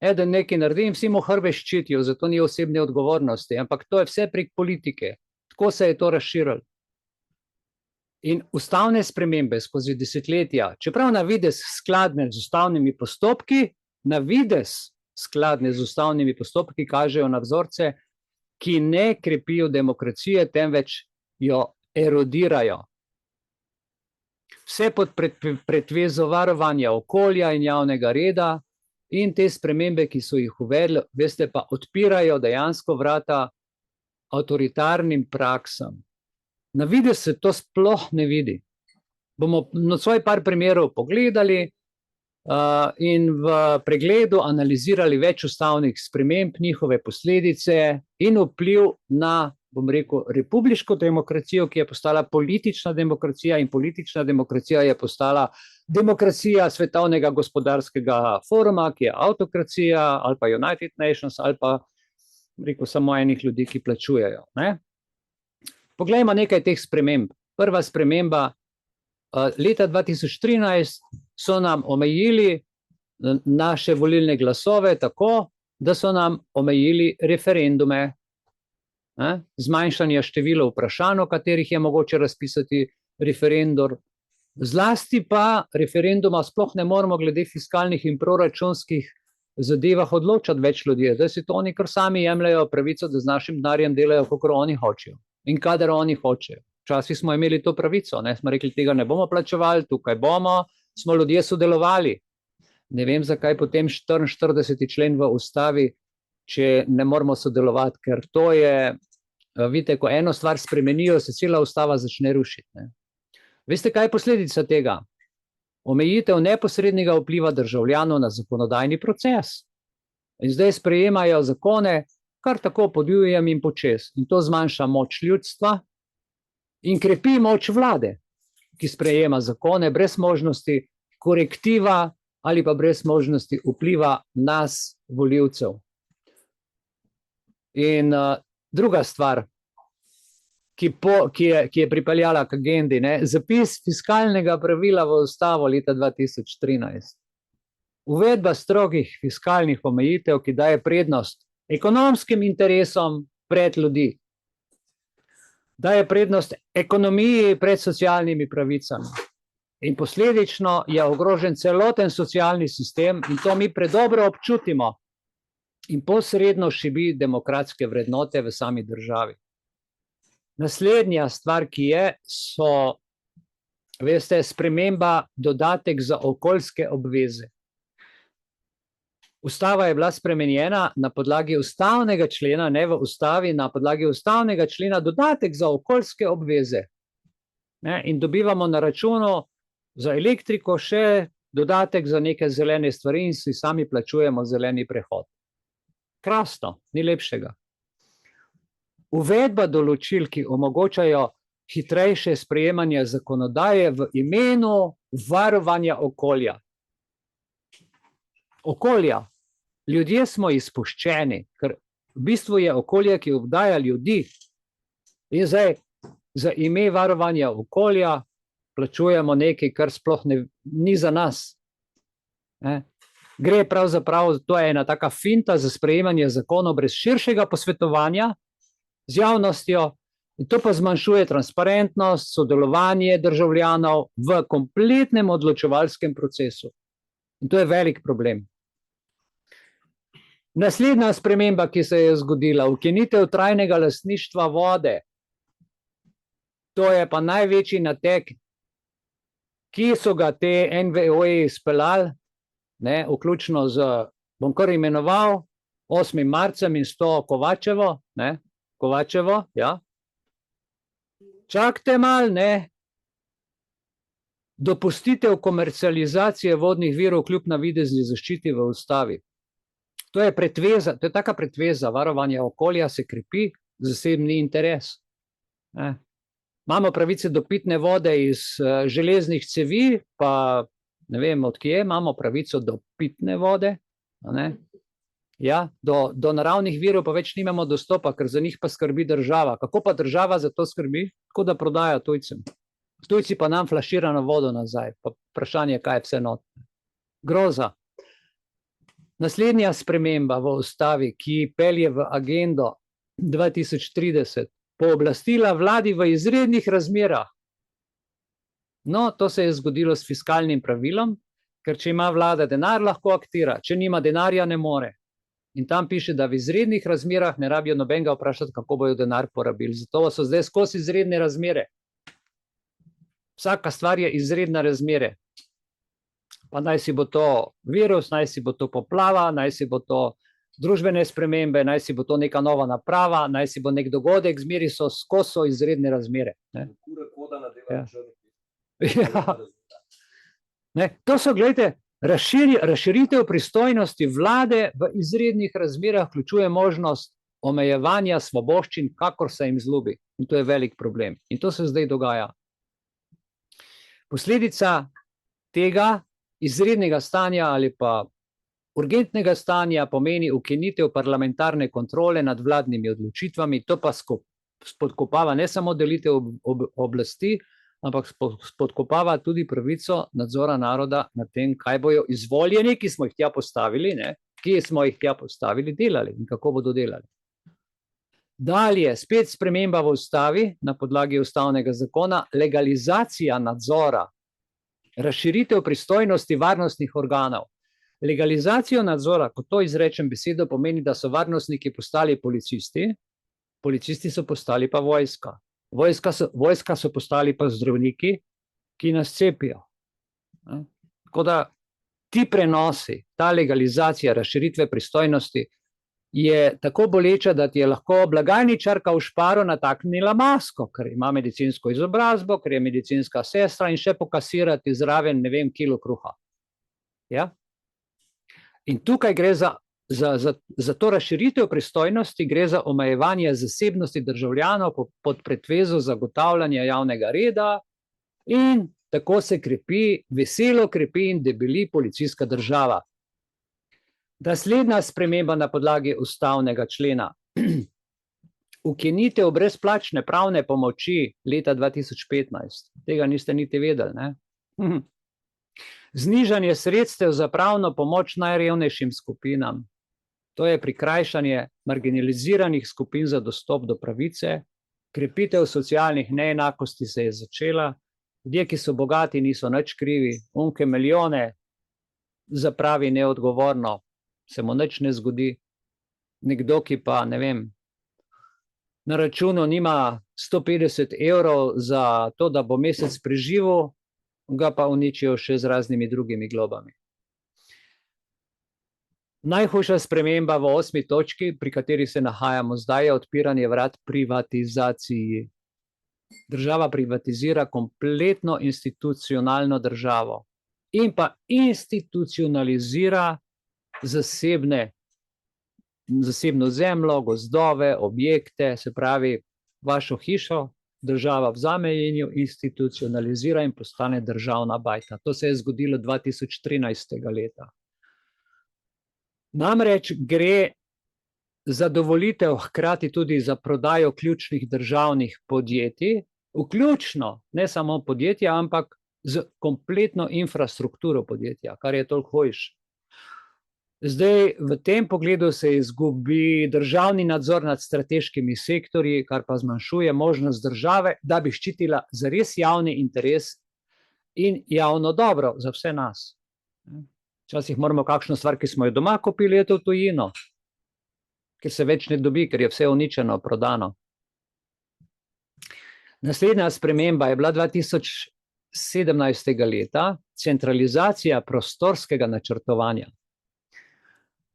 Eden nekaj naredi in vsi mu hrbe ščitijo, zato ni osebne odgovornosti, ampak to je vse prek politike. Tako se je to razširilo. In ustavne spremembe skozi desetletja, čeprav na videz skladne z ustavnimi postopki, kažejo na vzorce, ki ne krepijo demokracije, temveč jo erodirajo. Vse pod pretvezo varovanja okolja in javnega reda in te spremembe, ki so jih uvedli, veste, pa odpirajo dejansko vrata avtoritarnim praksam. Na videz se to sploh ne vidi. Bomo na svoj par primerov pogledali in v pregledu analizirali več ustavnih sprememb, njihove posledice in vpliv na, bom rekel, republiško demokracijo, ki je postala politična demokracija, in politična demokracija je postala demokracija Svetovnega gospodarskega foruma, ki je avtokracija, ali pa United Nations, ali pa rekel, samo enih ljudi, ki plačujejo. Poglejmo nekaj teh sprememb. Prva sprememba, leta 2013 so nam omejili naše volilne glasove tako, da so nam omejili referendume. Zmanjšanje števila vprašanj, o katerih je mogoče razpisati referendum. Zlasti pa referenduma sploh ne moremo glede fiskalnih in proračunskih zadevah odločati več ljudi, da si to oni kar sami jemljajo pravico, da z našim denarjem delajo, kakor oni hočejo in kadar oni hočejo. Včasih smo imeli to pravico, smo rekli, tega ne bomo plačevali, tukaj bomo, smo ljudje sodelovali. Ne vem, zakaj potem 44. člen v ustavi, če ne moramo sodelovati, ker to je, vidite, ko eno stvar spremenijo, se cela ustava začne rušiti. Veste, kaj je posledica tega? Omejitev neposrednega vpliva državljanov na zakonodajni proces. In zdaj sprejemajo zakone, kar tako podjujem in počez. In to zmanjša moč ljudstva in krepi moč vlade, ki sprejema zakone brez možnosti korektiva ali pa brez možnosti vpliva nas, volivcev. In druga stvar, ki je pripeljala k agendi, ne? Zapis fiskalnega pravila v ustavo leta 2013. Uvedba strogih fiskalnih omejitev, ki daje prednost ekonomskim interesom pred ljudi. Daje prednost ekonomiji pred socialnimi pravicami. In posledično je ogrožen celoten socialni sistem in to mi predobro občutimo in posredno šibi demokratske vrednote v sami državi. Naslednja stvar, ki je, so, veste, sprememba dodatek za okoljske obveze. Ustava je bila spremenjena na podlagi ustavnega člena, ne v ustavi, na podlagi ustavnega člena dodatek za okoljske obveze. Ne? In dobivamo na računu za elektriko še dodatek za neke zelene stvari in si sami plačujemo zeleni prehod. Krasno, ni lepšega. Uvedba določil, ki omogočajo hitrejše sprejemanje zakonodaje v imenu varovanja okolja. Okolja. Ljudje smo izpuščeni, ker v bistvu je okolje, ki obdaja ljudi. In zdaj za ime varovanja okolja plačujemo nekaj, kar sploh ni za nas. Ne? Gre pravzaprav, to je ena taka finta za sprejemanje zakonov brez širšega posvetovanja z javnostjo, in to pa zmanjšuje transparentnost, sodelovanje državljanov v kompletnem odločevalskem procesu. In to je velik problem. Naslednja sprememba, ki se je zgodila, ukinitev trajnega lastništva vode. To je pa največji nateg, ki so ga te NVO-ji izpeljali, ne, vključno z, bom kar imenoval, 8. marcem in 100 Kovačevo, ne, Kovačevo, ja. Čakajte mal, ne. Dopustitev komercializacije vodnih virov kljub navidezni zaščiti v ustavi. To je pretveza, to je taka pretveza, varovanje okolja se krepi, zasebni interes. Ne. Imamo pravice do pitne vode iz železnih cevi, pa ne vem, od kje imamo pravico do pitne vode. Ne. Ja, do naravnih virov pa več nimamo dostopa, ker za njih pa skrbi država. Kako pa država za to skrbi? Tako da prodaja tujcem. Tujci pa nam flaširano vodo nazaj. Pa vprašanje, kaj je vse notno. Groza. Naslednja sprememba v ustavi, ki pelje v agendo 2030, pooblastila vladi v izrednih razmerah. No, to se je zgodilo s fiskalnim pravilom, ker če ima vlada denar, lahko aktira, če nima denarja, ne more. In tam piše, da v izrednih razmerah ne rabijo nobenega vprašati, kako bojo denar porabili. Zato so zdaj skozi izredne razmere. Vsaka stvar je izredna razmere. Pa naj si bo to virus, naj si bo to poplava, naj si bo to družbene spremembe, naj si bo to neka nova naprava, naj si bo nek dogodek, zmeri so skozi izredne razmere. Ne? Ja. Ne? To so, gledajte, razširitev pristojnosti vlade v izrednih razmerah vključuje možnost omejevanja svoboščin, kakor se jim zljubi. In to je velik problem. In to se zdaj dogaja. Posledica tega izrednega stanja ali pa urgentnega stanja pomeni ukinitev parlamentarne kontrole nad vladnimi odločitvami, to pa spodkopava ne samo delitev oblasti, ampak spodkopava tudi pravico nadzora naroda nad tem, kaj bojo izvoljeni, ki smo jih tja postavili, ne, ki smo jih tja postavili, delali in kako bodo delali. Dalje, spet sprememba v ustavi na podlagi ustavnega zakona, legalizacija nadzora, razširitev pristojnosti varnostnih organov. Legalizacijo nadzora, ko to izrečem besedo, pomeni, da so varnostniki postali policisti, policisti so postali pa vojska. Vojska so postali pa zdravniki, ki nas cepijo. Tako da ti prenosi, ta legalizacija razširitve pristojnosti je tako boleča, da ti je lahko blagajničarka v Šparu nataknila masko, ker ima medicinsko izobrazbo, ker je medicinska sestra in še pokasirati zraven, ne vem, kilo kruha. Ja? In tukaj gre za to razširitev pristojnosti, gre za omejevanje zasebnosti državljanov pod pretvezo zagotavljanja javnega reda in tako se krepi, veselo krepi in debeli policijska država. Naslednja sprememba na podlagi ustavnega člena. ukinitev brezplačne pravne pomoči leta 2015. Tega niste niti vedeli, ne? Znižanje sredstev za pravno pomoč najrevnejšim skupinam. To je prikrajšanje marginaliziranih skupin za dostop do pravice, krepitev socialnih neenakosti se je začela, ljudje, ki so bogati, niso nič krivi, unke milijone zapravi neodgovorno, se mu nič ne zgodi. Nekdo, ki pa, ne vem, na računu nima 150 evrov za to, da bo mesec preživel, ga pa uničijo še z raznimi drugimi globami. Najhujša sprememba v 8. točki, pri kateri se nahajamo zdaj, je odpiranje vrat privatizaciji. Država privatizira kompletno institucionalno državo in pa institucionalizira zasebno zemljo, gozdove, objekte, se pravi vašo hišo, država vzame in jo institucionalizira in postane državna bajta. To se je zgodilo 2013. leta. Namreč gre za dovolitev hkrati tudi za prodajo ključnih državnih podjetij, vključno ne samo podjetja, ampak z kompletno infrastrukturo podjetja, kar je toliko hujše. Zdaj, v tem pogledu se izgubi državni nadzor nad strateškimi sektorji, kar pa zmanjšuje možnost države, da bi ščitila zares javni interes in javno dobro za vse nas. Včasih moramo kakšno stvar, ki smo jo doma kupili, v tujino, ker se več ne dobi, ker je vse uničeno, prodano. Naslednja sprememba je bila 2017. leta, centralizacija prostorskega načrtovanja.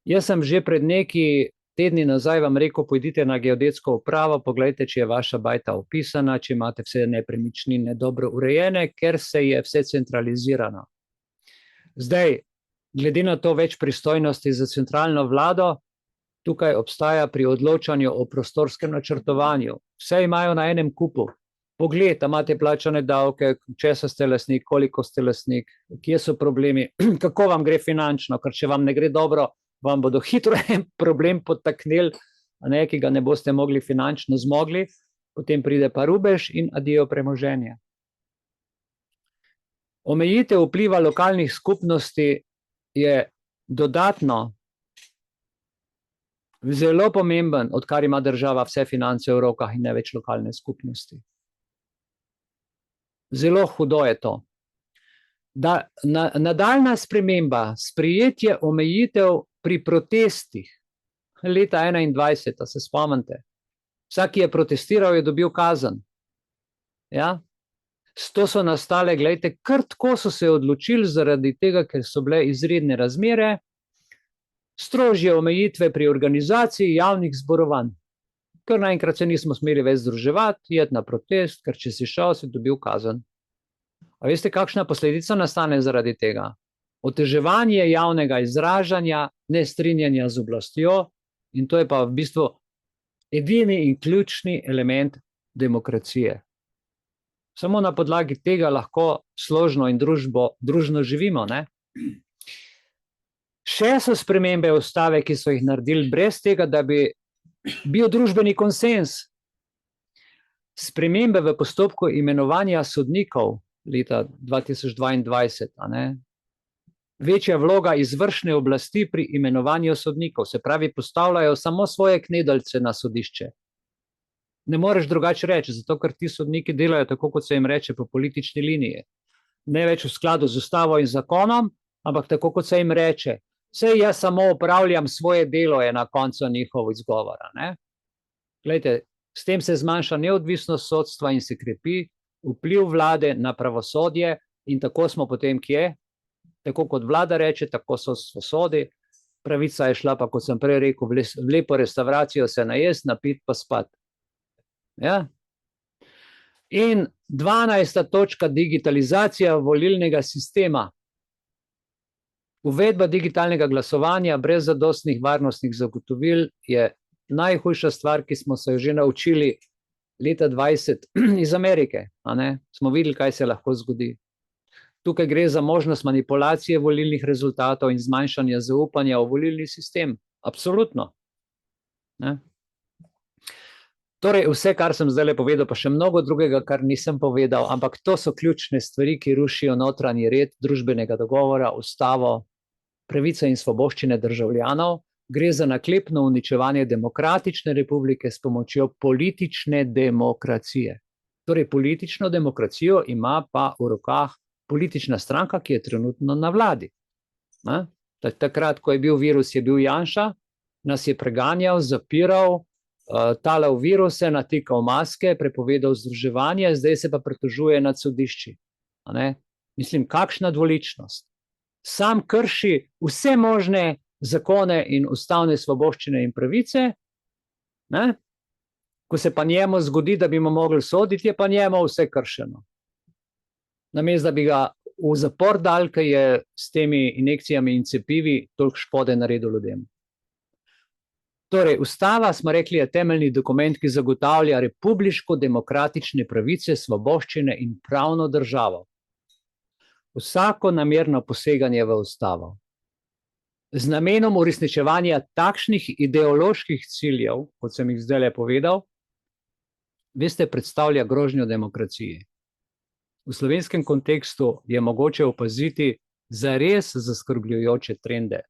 Jaz sem že pred nekaj tedni nazaj vam rekel, pojdite na geodetsko upravo, poglejte, če je vaša bajta opisana, če imate vse nepremičnine dobro urejene, ker se je vse centralizirano. Zdaj, glede na to več pristojnosti za centralno vlado, tukaj obstaja pri odločanju o prostorskem načrtovanju. Vse imajo na enem kupu. Pogled, imate plačane davke, česa ste lastnik, koliko ste lastnik, kje so problemi, kako vam gre finančno, ker če vam ne gre dobro, vam bodo hitro en problem podtaknili, ki ga ne boste mogli finančno zmogli, potem pride pa rubež in adijo premoženje. Omejitev vpliva lokalnih skupnosti je dodatno zelo pomemben, odkar ima država vse finance v rokah in ne več lokalne skupnosti. Zelo hudo je to. Nadaljna sprememba, sprejetje omejitev pri protestih leta 2021, se spomnite. Vsak, ki je protestiral, je dobil kazen. Ja? To so nastale, glejte, kar tako so se odločili zaradi tega, ker so bile izredne razmere, strožje omejitve pri organizaciji javnih zborovanj. Ker naenkrat se nismo smeli več združevati, jeti na protest, ker če si šel, si dobil kazen. A veste, kakšna posledica nastane zaradi tega? Oteževanje javnega izražanja, nestrinjanja z oblastjo, in to je pa v bistvu edini in ključni element demokracije. Samo na podlagi tega lahko složno in družno živimo, ne? Še so spremembe ustave, ki so jih naredili brez tega, da bi bil družbeni konsens. Spremembe v postopku imenovanja sodnikov leta 2022, večja vloga izvršne oblasti pri imenovanju sodnikov, se pravi, postavljajo samo svoje knedeljce na sodišče. Ne moreš drugače reči, zato ker ti sodniki delajo tako, kot se jim reče, po politični liniji. Ne več v skladu z ustavo in zakonom, ampak tako, kot se jim reče. Saj jaz samo opravljam svoje delo, je na koncu njihov izgovora. Glejte, s tem se zmanjša neodvisnost sodstva in se krepi vpliv vlade na pravosodje in tako smo potem kje? Tako kot vlada reče, tako sodstvo sodi. Pravica je šla pa, kot sem prej rekel, v lepo restauracijo se najesti, napiti pa spati. Ja? In 12. točka, digitalizacija volilnega sistema. Uvedba digitalnega glasovanja brez zadostnih varnostnih zagotovil je najhujša stvar, ki smo se jo že naučili leta 20 iz Amerike. Smo videli, kaj se lahko zgodi. Tukaj gre za možnost manipulacije volilnih rezultatov in zmanjšanja zaupanja v volilni sistem. Absolutno. Torej, vse, kar sem zdaj povedal, pa še mnogo drugega, kar nisem povedal, ampak to so ključne stvari, ki rušijo notranji red družbenega dogovora, ustavo, pravice in svoboščine državljanov. Gre za naklepno uničevanje demokratične republike s pomočjo politične demokracije. Torej, politično demokracijo ima pa v rokah politična stranka, ki je trenutno na vladi. Takrat, ko je bil virus, je bil Janša, nas je preganjal, zapiral, talal viruse, natikal maske, prepovedal združevanje, zdaj se pa pritožuje nad sodišči. Mislim, kakšna dvoličnost. Sam krši vse možne zakone in ustavne svoboščine in pravice, ko se pa njemu zgodi, da bi mu mogli soditi, je pa njemu vse kršeno. Namesto da bi ga v zapor dal, ker je s temi injekcijami in cepivi toliko škode naredil ljudem. Torej, ustava, smo rekli, je temeljni dokument, ki zagotavlja republiško-demokratične pravice, svoboščine in pravno državo. Vsako namerno poseganje v ustavo z namenom uresničevanja takšnih ideoloških ciljev, kot sem jih zdaj povedal, veste, predstavlja grožnjo demokraciji. V slovenskem kontekstu je mogoče opaziti zares zaskrbljujoče trende,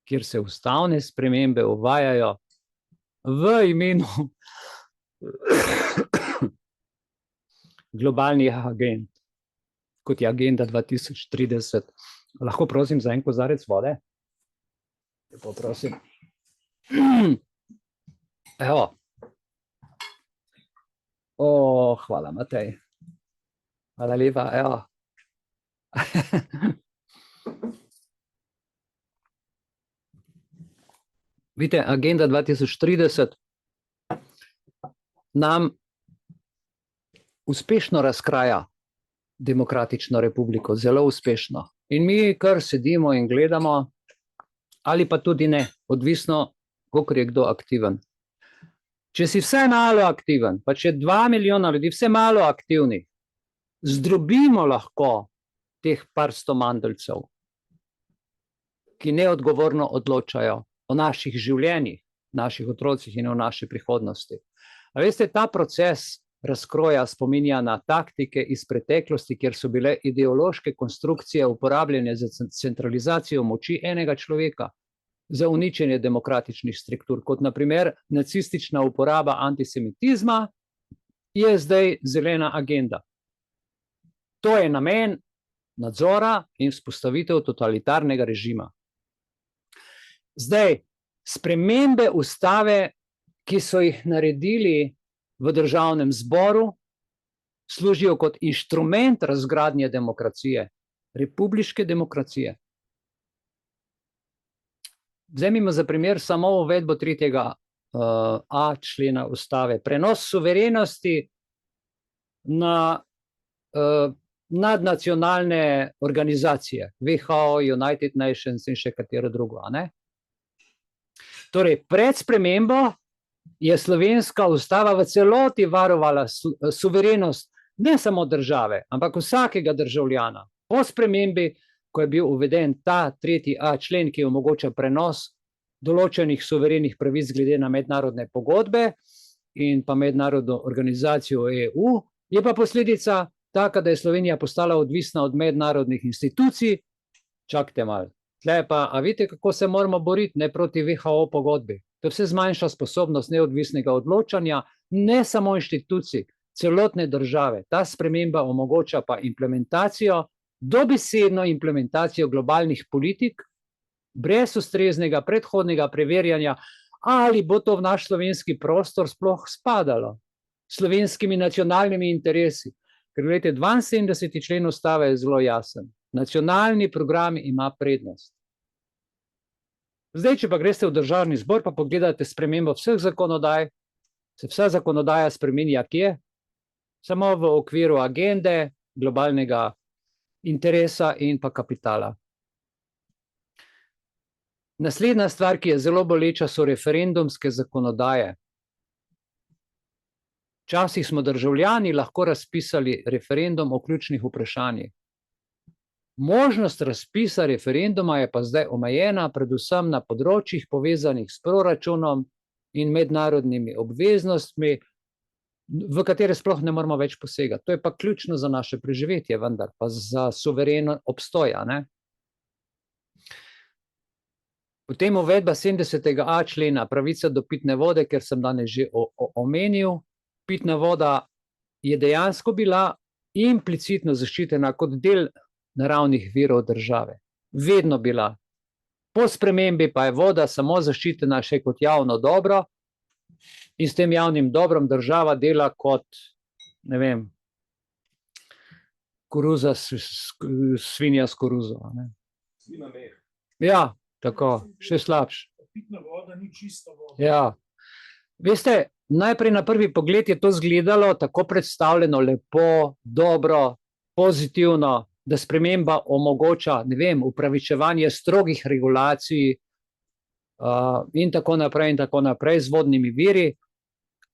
kjer se ustavne spremembe uvajajo v imenu globalnih agend, kot je agenda 2030. Lahko prosim za en kozarec vode? Lepo prosim. Evo. Hvala, Matej. Hvala lepa, evo. Vidite, agenda 2030 nam uspešno razkraja demokratično republiko, zelo uspešno. In mi kar sedimo in gledamo, ali pa tudi ne, odvisno, koliko je kdo aktiven. Če si vse malo aktiven, pa če 2 milijona ljudi vse malo aktivni, zdrobimo lahko teh par sto mandeljcev, ki neodgovorno odločajo o naših življenjih, naših otrocih in o naši prihodnosti. A veste, ta proces razkroja spominja na taktike iz preteklosti, kjer so bile ideološke konstrukcije uporabljene za centralizacijo moči enega človeka, za uničenje demokratičnih struktur, kot na primer nacistična uporaba antisemitizma, je zdaj zelena agenda. To je namen nadzora in vzpostavitev totalitarnega režima. Zdaj, spremembe ustave, ki so jih naredili v državnem zboru, služijo kot inštrument razgradnje demokracije, republiške demokracije. Vzemimo za primer samo uvedbo 3.a člena ustave, prenos suverenosti na nadnacionalne organizacije, WHO, United Nations in še katero drugo. Torej, pred spremembo je slovenska ustava v celoti varovala suverenost ne samo države, ampak vsakega državljana. Po spremembi, ko je bil uveden ta 3.a člen, ki omogoča prenos določenih suverenih pravic glede na mednarodne pogodbe in pa mednarodno organizacijo EU, je pa posledica taka, da je Slovenija postala odvisna od mednarodnih institucij. Čakajte malo. Tle pa, a vidite, kako se moramo boriti, ne proti WHO pogodbi. To vse zmanjša sposobnost neodvisnega odločanja, ne samo inštitucij, celotne države. Ta sprememba omogoča pa implementacijo, dobesedno implementacijo globalnih politik, brez ustreznega predhodnega preverjanja, ali bo to v naš slovenski prostor sploh spadalo, slovenskimi nacionalnimi interesi. Ker gledajte, 72. člen ustave je zelo jasen. Nacionalni program ima prednost. Zdaj, če pa greste v državni zbor, pa pogledate spremembo vseh zakonodaj, se vsa zakonodaja spreminja kje? Samo v okviru agende, globalnega interesa in pa kapitala. Naslednja stvar, ki je zelo boleča, so referendumske zakonodaje. Včasih smo državljani lahko razpisali referendum o ključnih vprašanjih. Možnost razpisa referenduma je pa zdaj omejena predvsem na področjih povezanih s proračunom, in mednarodnimi obveznostmi, v katere sploh ne moramo več posegati. To je pa ključno za naše preživetje, vendar pa za suvereno obstoj, a ne. Potem uvedba 70.a člena, pravica do pitne vode, ker sem danes že omenil. Pitna voda je dejansko bila implicitno zaščitena kot del naravnih virov države. Vedno bila. Po spremembi pa je voda samo zaščitena še kot javno dobro in s tem javnim dobrom država dela kot, ne vem, koruza, svinja s koruzo. Ne? Svina meh. Ja, tako, še slabše. Pitna voda ni čista voda. Ja. Veste, najprej na prvi pogled je to izgledalo tako predstavljeno lepo, dobro, pozitivno, da sprememba omogoča, ne vem, upravičevanje strogih regulacij in tako naprej z vodnimi viri,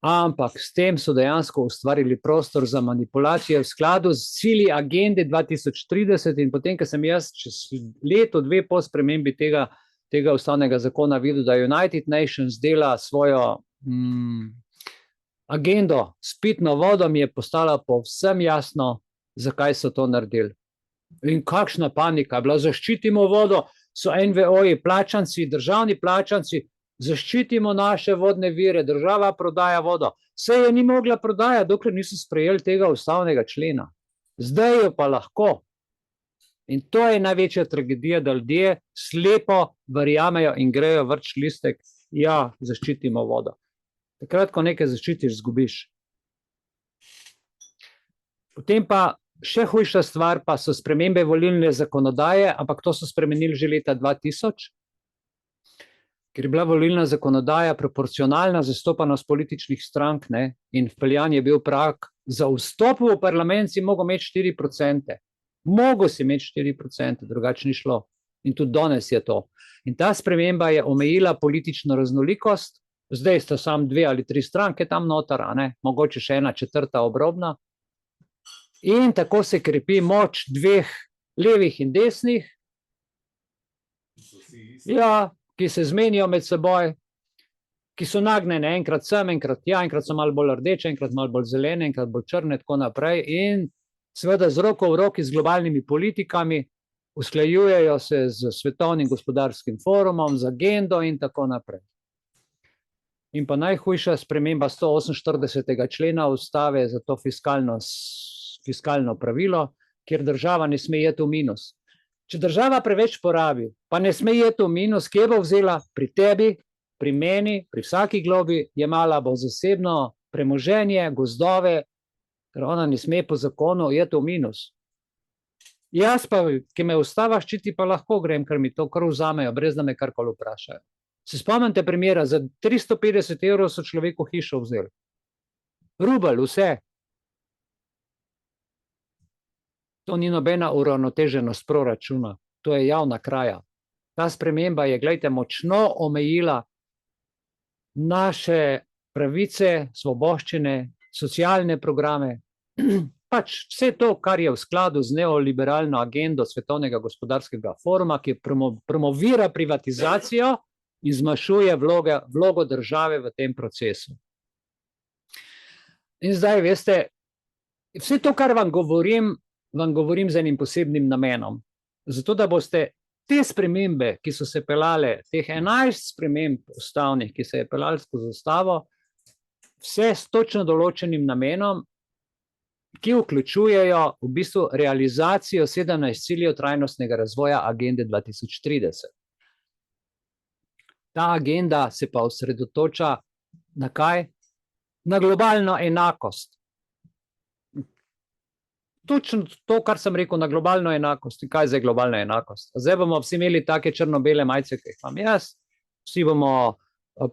ampak s tem so dejansko ustvarili prostor za manipulacije v skladu z cilji agende 2030 in potem, ko sem jaz čez leto, dve po spremembi tega ustavnega zakona videl, da United Nations dela svojo agendo s pitno vodo, mi je postala povsem jasno, zakaj so to naredili. In kakšna panika je bila, zaščitimo vodo, so NVO-ji plačanci, državni plačanci, zaščitimo naše vodne vire, država prodaja vodo. Saj je ni mogla prodajati, dokler niso sprejeli tega ustavnega člena. Zdaj jo pa lahko. In to je največja tragedija, da ljudje slepo verjamejo in grejo vrč listek, ja, zaščitimo vodo. Takrat, ko nekaj zaščitiš, zgubiš. Potem pa še hujša stvar pa so spremembe volilne zakonodaje, ampak to so spremenili že leta 2000, ker je bila volilna zakonodaja proporcionalna zastopanost političnih strank, ne, in vpeljan je bil prag za vstop v parlament si mogel imeti 4%. Mogel si imeti 4%, drugače ni šlo. In tudi danes je to. In ta sprememba je omejila politično raznolikost, zdaj sta samo 2 ali 3 stranke tam noter, a ne, mogoče še ena četrta obrobna. In tako se krepi moč dveh levih in desnih, ja, ki se zmenijo med seboj, ki so nagnjene enkrat sem, enkrat ja, enkrat so malo bolj rdeče, enkrat malo bolj zelene, enkrat bolj črne, tako naprej. In seveda z roko v roki z globalnimi politikami usklajujejo se z Svetovnim gospodarskim forumom, z agendo in tako naprej. In pa najhujša sprememba 148. člena ustave za to fiskalno pravilo, kjer država ne sme jeti v minus. Če država preveč porabi, pa ne sme jeti v minus, kje bo vzela? Pri tebi, pri meni, pri vsaki globi, jemala bo zasebno premoženje, gozdove, ker ona ne sme po zakonu jeti v minus. Jaz pa, ki me ustava ščiti, pa lahko grem, ker mi to kar vzamejo, brez da me karkoli vprašajo. Se spomnite primera, za 350 € so človeku hišo vzeli. Rubelj, vse. To ni nobena uravnoteženost proračuna, to je javna kraja. Ta sprememba je, glejte, močno omejila naše pravice, svoboščine, socialne programe, pač vse to, kar je v skladu z neoliberalno agendo Svetovnega gospodarskega foruma, ki promovira privatizacijo in zmanjšuje vlogo države v tem procesu. In zdaj, veste, vse to, kar vam govorim z enim posebnim namenom. Zato, da boste te spremembe, ki so se pelale, teh 11 sprememb ustavnih, ki se je pelali skozi ustavo, vse s točno določenim namenom, ki vključujejo v bistvu realizacijo 17 ciljev trajnostnega razvoja agende 2030. Ta agenda se pa osredotoča na kaj? Na globalno enakost. Točno to, kar sem rekel, na globalno enakost. In kaj je zdaj globalna enakost? Zdaj bomo vsi imeli take črno-bele majice, ki jih imam jaz, vsi bomo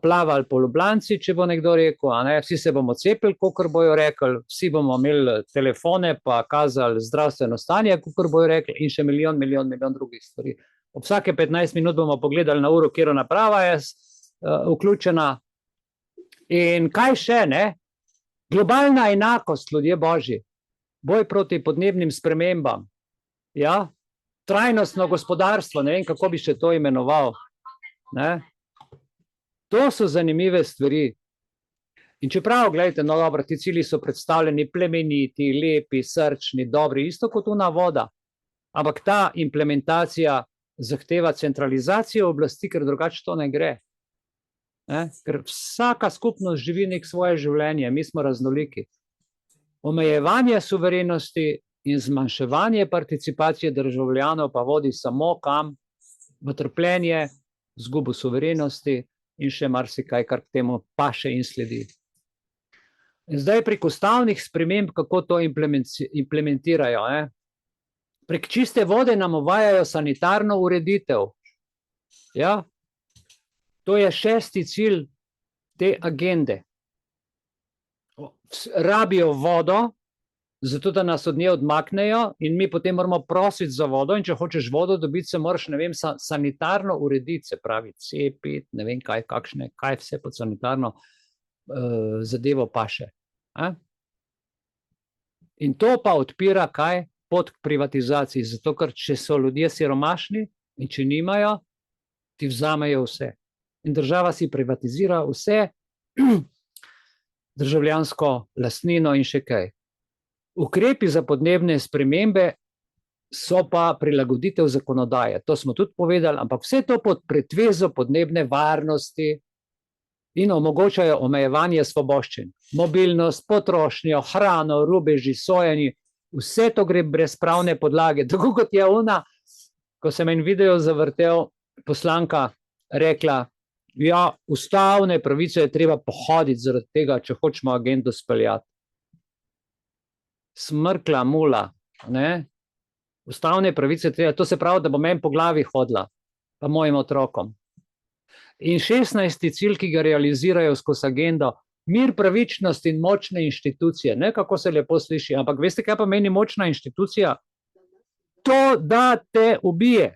plavali po Ljubljanci, če bo nekdo rekel, a ne? Vsi se bomo cepili, kakor bojo rekli, vsi bomo imeli telefone, pa kazali zdravstveno stanje, kakor bojo rekli, in še milijon drugih stvari. Ob vsake 15 minut bomo pogledali na uro, kjer naprava je vključena. In kaj še, ne? Globalna enakost, ljudje božji. Boj proti podnebnim spremembam, ja? Trajnostno gospodarstvo, ne vem, kako bi še to imenoval, ne? To so zanimive stvari. In čeprav, gledajte, no dobro, ti cilji so predstavljeni plemeniti, lepi, srčni, dobri, isto kot ona voda. Ampak ta implementacija zahteva centralizacijo oblasti, ker drugače to ne gre. Ker vsaka skupnost živi nek svoje življenje, mi smo raznoliki. Omejevanje suverenosti in zmanjševanje participacije državljanov pa vodi samo kam? V trpljenje, izgubo suverenosti in še marsikaj, kar k temu paše in sledi. In zdaj prek ustavnih sprememb, kako to implementirajo. Prek čiste vode nam uvajajo sanitarno ureditev. Ja? To je 6. cilj te agende. Rabijo vodo, zato da nas od nje odmaknejo in mi potem moramo prositi za vodo in če hočeš vodo dobiti, se moraš, ne vem, sanitarno urediti, se pravi cepiti, ne vem kaj, kaj vse pod sanitarno zadevo paše. In to pa odpira kaj? Pot k privatizaciji, zato ker če so ljudje siromašni in če nimajo, ti vzamejo vse. In država si privatizira vse državljansko lastnino in še kaj. Ukrepi za podnebne spremembe so pa prilagoditev zakonodaje. To smo tudi povedali, ampak vse to pod pretvezo podnebne varnosti in omogočajo omejevanje svoboščin. Mobilnost, potrošnjo, hrano, rubeži, sojenje, vse to gre brez pravne podlage. Tako kot je ona, ko sem en video zavrtel, poslanka rekla, ja, ustavne pravice je treba pohoditi zaradi tega, če hočemo agendo speljati. Smrkla mula, ne? Ustavne pravice treba, to se pravi, da bo meni po glavi hodila, pa mojim otrokom. In 16. cilj, ki ga realizirajo skozi agendo, mir, pravičnost in močne inštitucije, ne, kako se lepo sliši, ampak veste, kaj pa meni močna inštitucija? To, da te ubije,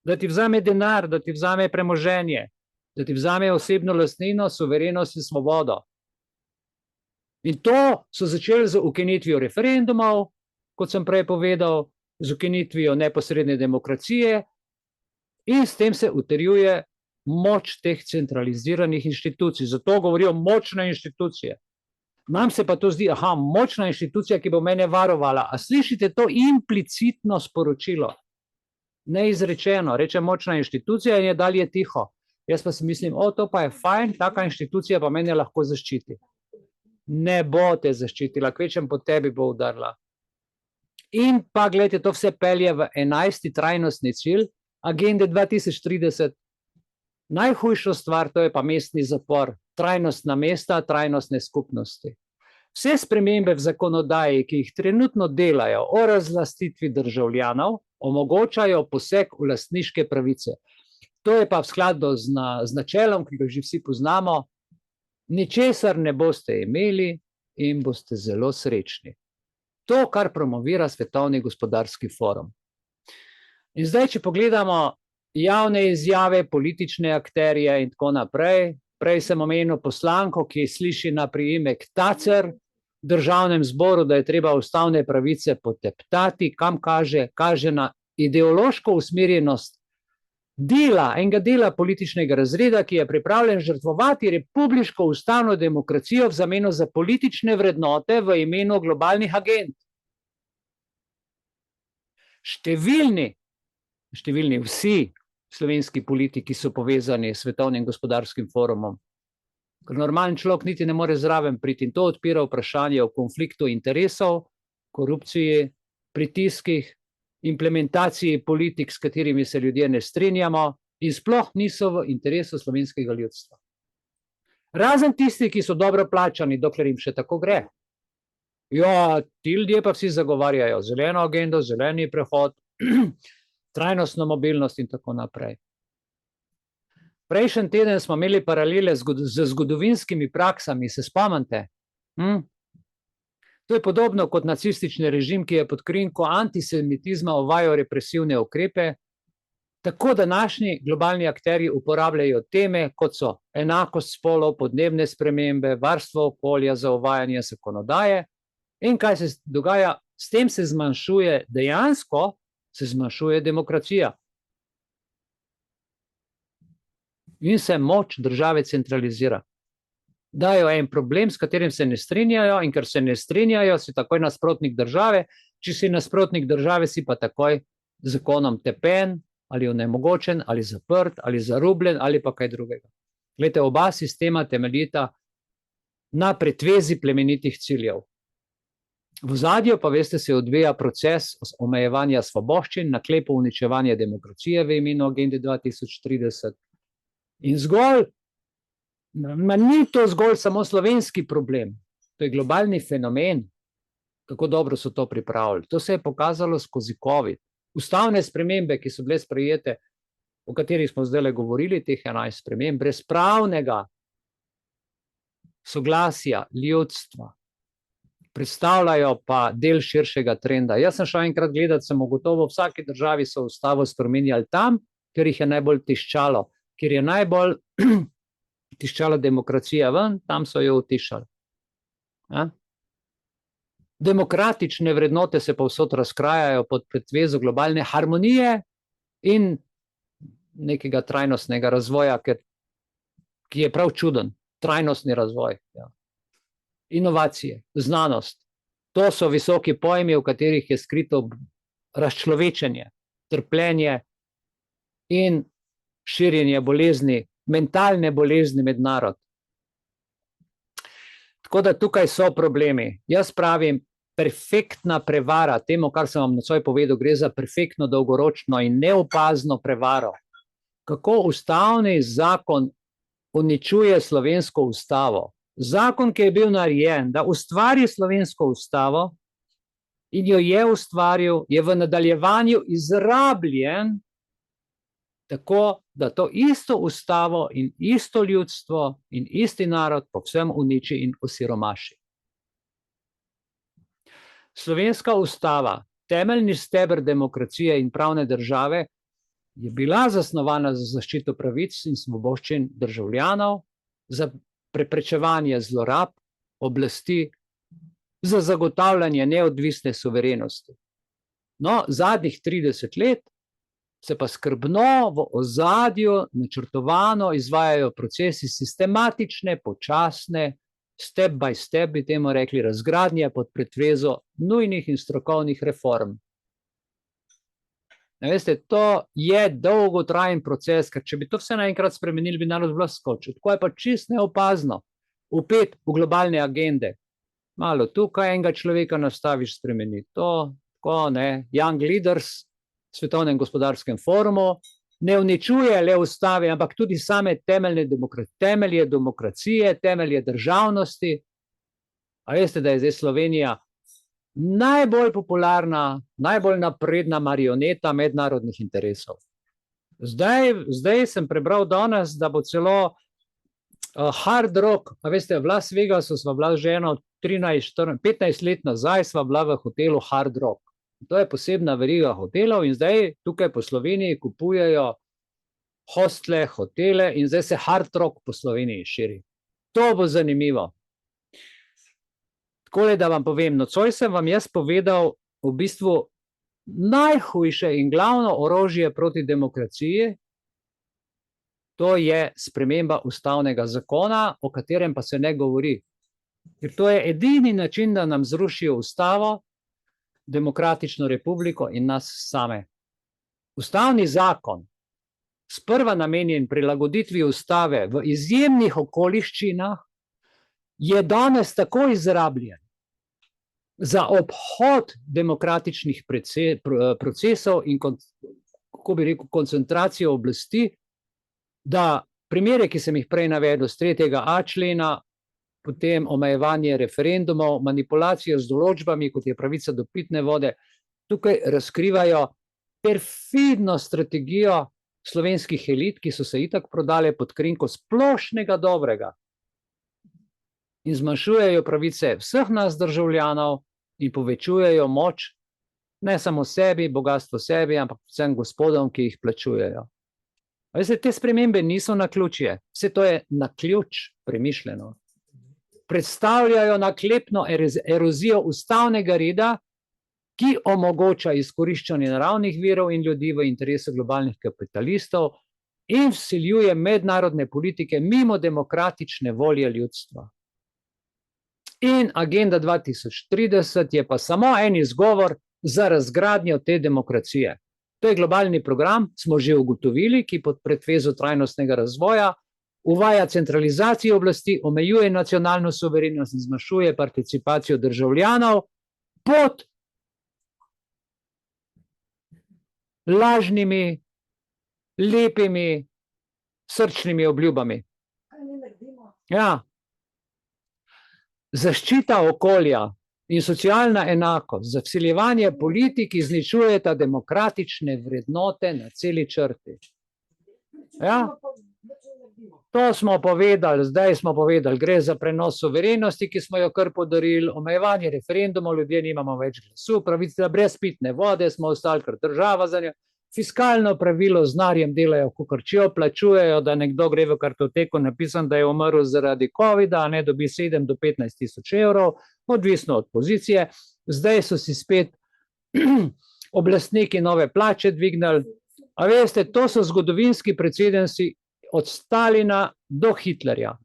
da ti vzame denar, da ti vzame premoženje, da ti vzame osebno lastnino, suverenost in svobodo. In to so začeli z ukinitvijo referendumov, kot sem prej povedal, z ukinitvijo neposredne demokracije in s tem se utrjuje moč teh centraliziranih inštitucij. Zato govorijo močne inštitucije. Nam se pa to zdi, aha, močna inštitucija, ki bo mene varovala. A slišite to implicitno sporočilo? Neizrečeno, reče močna inštitucija in je dalje tiho. Jaz pa si mislim, to pa je fajn, taka inštitucija pa mene lahko zaščiti. Ne bo te zaščitila, kvečem po tebi bo udarila. In pa, gledajte, to vse pelje v 11. trajnostni cilj, agende 2030. Najhujšo stvar, to je pa mestni zapor, trajnostna mesta, trajnostne skupnosti. Vse spremembe v zakonodaji, ki jih trenutno delajo o razlastitvi državljanov, omogočajo poseg v lastniške pravice. To je pa v skladu z načelom, ki ga že vsi poznamo, ničesar ne boste imeli in boste zelo srečni. To, kar promovira Svetovni gospodarski forum. In zdaj, če pogledamo javne izjave, politične akterje in tako naprej, prej sem omenil poslanko, ki sliši na priimek Tacer v državnem zboru, da je treba ustavne pravice poteptati, kam kaže? Kaže na ideološko usmerjenost enega dela političnega razreda, ki je pripravljen žrtvovati republiško ustavno demokracijo v zameno za politične vrednote v imenu globalnih agend. Številni vsi slovenski politiki so povezani s Svetovnim gospodarskim forumom. Ker normalen človek niti ne more zraven priti in to odpira vprašanje o konfliktu interesov, korupciji, pritiskih, implementaciji politik, s katerimi se ljudje ne strinjamo in sploh niso v interesu slovenskega ljudstva. Razen tisti, ki so dobro plačani, dokler jim še tako gre. Ja, ti ljudje pa vsi zagovarjajo zeleno agendo, zeleni prehod, trajnostno mobilnost in tako naprej. Prejšnji teden smo imeli paralele z zgodovinskimi praksami, se spomnite? To je podobno kot nacistični režim, ki je pod krinko antisemitizma uvajal represivne ukrepe. Tako današnji globalni akterji uporabljajo teme, kot so enakost spolov, podnebne spremembe, varstvo okolja za uvajanje zakonodaje. In kaj se dogaja? S tem se zmanjšuje, dejansko se zmanjšuje demokracija. In se moč države centralizira. Dajo en problem, s katerim se ne strinjajo, in ker se ne strinjajo, si takoj nasprotnik države, če si nasprotnik države, si pa takoj zakonom tepen, ali onemogočen, ali zaprt, ali zarubljen, ali pa kaj drugega. Glejte, oba sistema temeljita na pretvezi plemenitih ciljev. V ozadju pa, veste, se odvija proces omejevanja svoboščin, naklepo uničevanje demokracije v imenu agende 2030. In zgolj, ni to zgolj samo slovenski problem, to je globalni fenomen, kako dobro so to pripravili. To se je pokazalo skozi COVID. Ustavne spremembe, ki so bile sprejete, o katerih smo zdaj govorili, teh 11 sprememb, brez pravnega soglasja ljudstva, predstavljajo pa del širšega trenda. Jaz sem šel enkrat gledati, sem ugotovil, v vsaki državi so ustavo spremenjali tam, ker jih je najbolj tiščalo, ker je najbolj tiščala demokracija ven, tam so jo utišali. Demokratične vrednote se povsod razkrajajo pod pretvezo globalne harmonije in nekega trajnostnega razvoja, ki je prav čuden, trajnostni razvoj. Ja. Inovacije, znanost, to so visoki pojmi, v katerih je skrito razčlovečenje, trpljenje in širjenje bolezni, mentalne bolezni med narod. Tako da tukaj so problemi. Jaz pravim, perfektna prevara, temu, kar sem vam nocoj povedal, gre za perfektno dolgoročno in neopazno prevaro. Kako ustavni zakon uničuje slovensko ustavo. Zakon, ki je bil narejen, da ustvari slovensko ustavo in jo je ustvaril, je v nadaljevanju izrabljen tako, da to isto ustavo in isto ljudstvo in isti narod povsem uniči in osiromaši. Slovenska ustava, temeljni steber demokracije in pravne države, je bila zasnovana za zaščito pravic in svoboščin državljanov, za preprečevanje zlorab oblasti, za zagotavljanje neodvisne suverenosti. No, zadnjih 30 let se pa skrbno v ozadju načrtovano izvajajo procesi sistematične, počasne, step by step, bi temu rekli, razgradnje pod pretvezo nujnih in strokovnih reform. Veste, to je dolgotrajen proces, ker če bi to vse naenkrat spremenili, bi narod bilo skočil. Tako je pa čisto neopazno, vpet v globalne agende. Malo tukaj enega človeka nastaviš spremeniti. To, tako ne, Young Leaders, Svetovnem gospodarskem forumu, ne uničuje le ustave, ampak tudi same temelje demokracije, temelje državnosti. A veste, da je zdaj Slovenija najbolj popularna, najbolj napredna marioneta mednarodnih interesov. Zdaj sem prebral danes, da bo celo Hard Rock, a veste, v Las Vegasu sva bila že 15 let nazaj, sva bila v hotelu Hard Rock. To je posebna veriga hotelov in zdaj tukaj po Sloveniji kupujejo hostle, hotele in zdaj se Hard Rock po Sloveniji širi. To bo zanimivo. Takole, da vam povem, nocoj sem vam jaz povedal v bistvu najhujše in glavno orožje proti demokraciji, to je sprememba ustavnega zakona, o katerem pa se ne govori. Ker to je edini način, da nam zrušijo ustavo, demokratično republiko in nas same. Ustavni zakon, sprva namenjen prilagoditvi ustave v izjemnih okoliščinah, je danes tako izrabljen za obhod demokratičnih procesov in, kako bi rekel, koncentracijo oblasti, da primere, ki sem jih prej navedel, z 3.a člena, potem omejevanje referendumov, manipulacijo z določbami, kot je pravica do pitne vode, tukaj razkrivajo perfidno strategijo slovenskih elit, ki so se itak prodale pod krinko splošnega dobrega in zmanjšujejo pravice vseh nas državljanov in povečujejo moč ne samo sebi, bogatstvo sebi, ampak vsem gospodom, ki jih plačujejo. Veste, te spremembe niso naključje, vse to je naključ premišljeno. Predstavljajo naklepno erozijo ustavnega reda, ki omogoča izkoriščanje naravnih virov in ljudi v interesu globalnih kapitalistov in vsiljuje mednarodne politike mimo demokratične volje ljudstva. In Agenda 2030 je pa samo en izgovor za razgradnjo te demokracije. To je globalni program, smo že ugotovili, ki pod pretvezo trajnostnega razvoja uvaja centralizacijo oblasti, omejuje nacionalno suverenost in zmanjšuje participacijo državljanov pod lažnimi, lepimi, srčnimi obljubami. Ja. Zaščita okolja in socialna enakost, za vsiljevanje politik izničujeta demokratične vrednote na celi črti. Ja. To smo povedali, zdaj smo povedali, gre za prenos suverenosti, ki smo jo kar podarili, omejevanje referendumov, ljudje nimamo več glasu, pravice brez pitne vode, smo ostali kar država za njo, fiskalno pravilo z denarjem delajo, kakor če jo plačujejo, da nekdo gre v kartoteko napisan, da je umrl zaradi covida, ne dobi 7 do 15 tisoč evrov, odvisno od pozicije. Zdaj so si spet oblastniki nove plače dvignili. A veste, to so zgodovinski precedensi od Stalina do Hitlerja.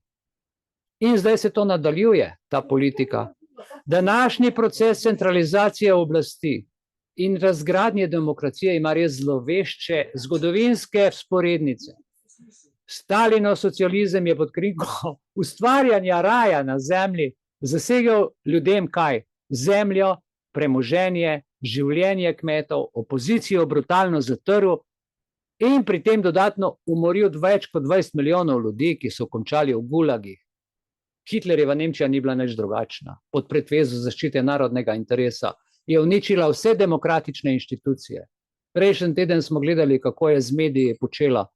In zdaj se to nadaljuje, ta politika. Današnji proces centralizacije oblasti in razgradnje demokracije ima res zlovešče zgodovinske vzporednice. Stalinov socializem je pod krinko ustvarjanja raja na zemlji zasegel ljudem kaj? Zemljo, premoženje, življenje kmetov, opozicijo brutalno zatrl in pri tem dodatno umoril več kot 20 milijonov ljudi, ki so končali v gulagih. Hitlerjeva Nemčija ni bila nič drugačna. Pod pretvezo zaščite narodnega interesa je uničila vse demokratične inštitucije. Prejšnji teden smo gledali, kako je z mediji počela.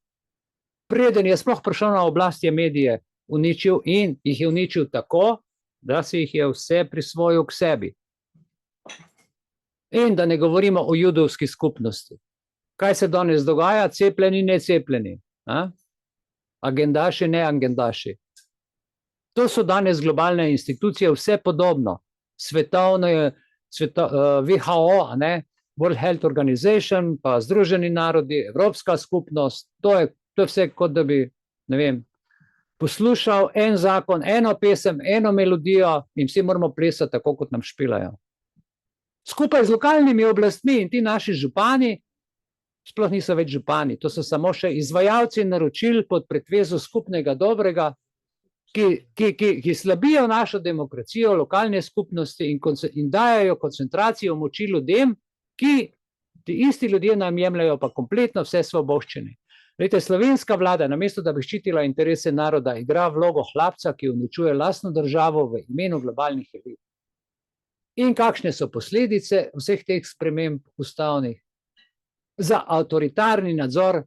Preden je sploh prišel na oblast, je medije uničil in jih je uničil tako, da si jih je vse prisvojil k sebi. In da ne govorimo o judovski skupnosti. Kaj se danes dogaja? Cepljeni, necepljeni. Agendaši, ne agendaši. To so danes globalne institucije, vse podobno. Svetovne, WHO, ne? World Health Organization, pa Združeni narodi, Evropska skupnost, to je vse kot da bi, ne vem, poslušal en zakon, eno pesem, eno melodijo in vsi moramo plesati tako, kot nam špilajo. Skupaj z lokalnimi oblastmi in ti naši župani, sploh niso več župani, to so samo še izvajalci naročil pod pretvezo skupnega dobrega, ki slabijo našo demokracijo, lokalne skupnosti in dajajo koncentracijo moči ljudem, ki ti isti ljudje nam jemljajo pa kompletno vse svoboščine. Glejte, slovenska vlada, namesto da bi ščitila interese naroda, igra vlogo hlapca, ki uničuje lastno državo v imenu globalnih elit. In kakšne so posledice vseh teh sprememb ustavnih? Za avtoritarni nadzor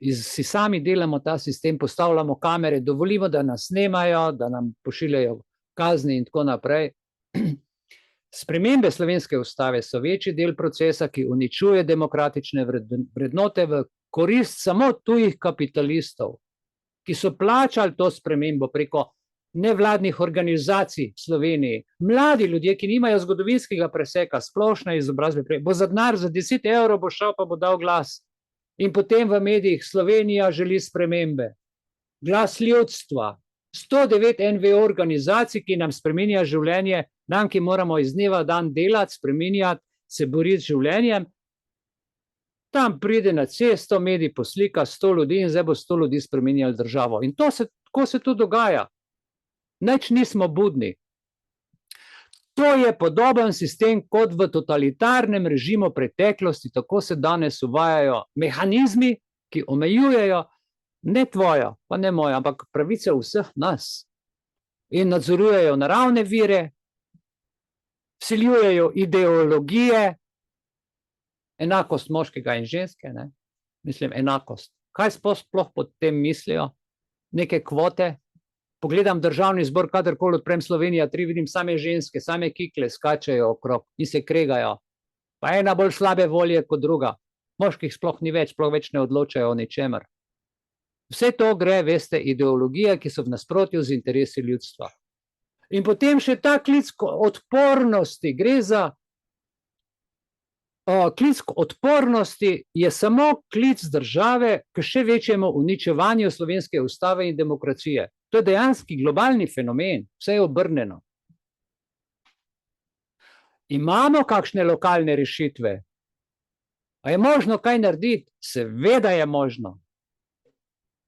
si sami delamo ta sistem, postavljamo kamere, dovolimo, da nas snemajo, da nam pošiljajo kazni in tako naprej. Spremembe slovenske ustave so večji del procesa, ki uničuje demokratične vrednote v korist samo tujih kapitalistov, ki so plačali to spremembo preko nevladnih organizacij v Sloveniji. Mladi ljudje, ki nimajo zgodovinskega preseka, splošne izobrazbe, bo za denar, za 10 evrov bo šel pa bo dal glas. In potem v medijih Slovenija želi spremembe. Glas ljudstva, 109 NVO organizacij, ki nam spreminja življenje, nam, ki moramo iz dneva v dan delati, spreminjati, se boriti z življenjem. Tam pride na cesto, medij poslika 100 ljudi in zdaj bo 100 ljudi spreminjali državo. In tako se to dogaja. Nič nismo budni. To je podoben sistem kot v totalitarnem režimu preteklosti, tako se danes uvajajo mehanizmi, ki omejujejo ne tvojo, pa ne mojo, ampak pravice vseh nas. In nadzorujejo naravne vire, vsiljujejo ideologije, enakost moškega in ženske, ne? Mislim, enakost. Kaj sploh pod tem mislijo? Neke kvote? Pogledam državni zbor, kadarkoli odprem Slovenija 3, vidim same ženske, same kikle skačejo okrog in se kregajo. Pa ena bolj slabe volje kot druga. Moških sploh ni več, sploh več ne odločajo o ničemer. Vse to gre, veste, ideologije, ki so v nasprotju z interesi ljudstva. In potem še ta klic odpornosti, gre za Klic k odpornosti je samo klic države k še večjemu uničevanju slovenske ustave in demokracije. To je dejanski globalni fenomen, vse je obrnjeno. Imamo kakšne lokalne rešitve? A je možno kaj narediti? Seveda je možno.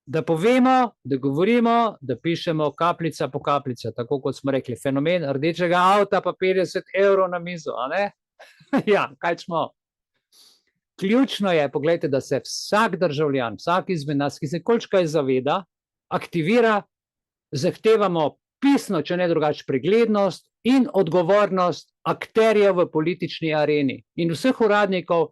Da povemo, da govorimo, da pišemo kapljica po kapljica, tako kot smo rekli, fenomen rdečega avta pa 50 € na mizo, a ne? Ja, kaj smo? Ključno je, poglejte, da se vsak državljan, vsak izmed nas, ki se kolikškaj zaveda, aktivira, zahtevamo pisno, če ne drugače, preglednost in odgovornost akterjev v politični areni in vseh uradnikov,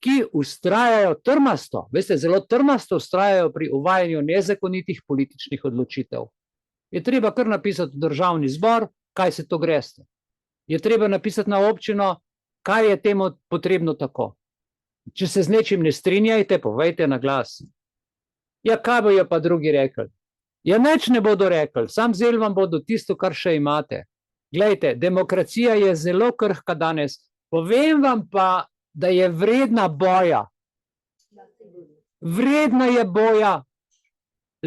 ki vztrajajo trmasto, veste, zelo trmasto vztrajajo pri uvajanju nezakonitih političnih odločitev. Je treba kar napisati v državni zbor, kaj se to greste. Je treba napisati na občino, kaj je temu potrebno tako. Če se z nečim ne strinjajte, povejte na glas. Ja, kaj bojo pa drugi rekli? Ja, nič ne bodo rekli, sam zel vam bodo tisto, kar še imate. Glejte, demokracija je zelo krhka danes. Povem vam pa, da je vredna boja. Vredna je boja.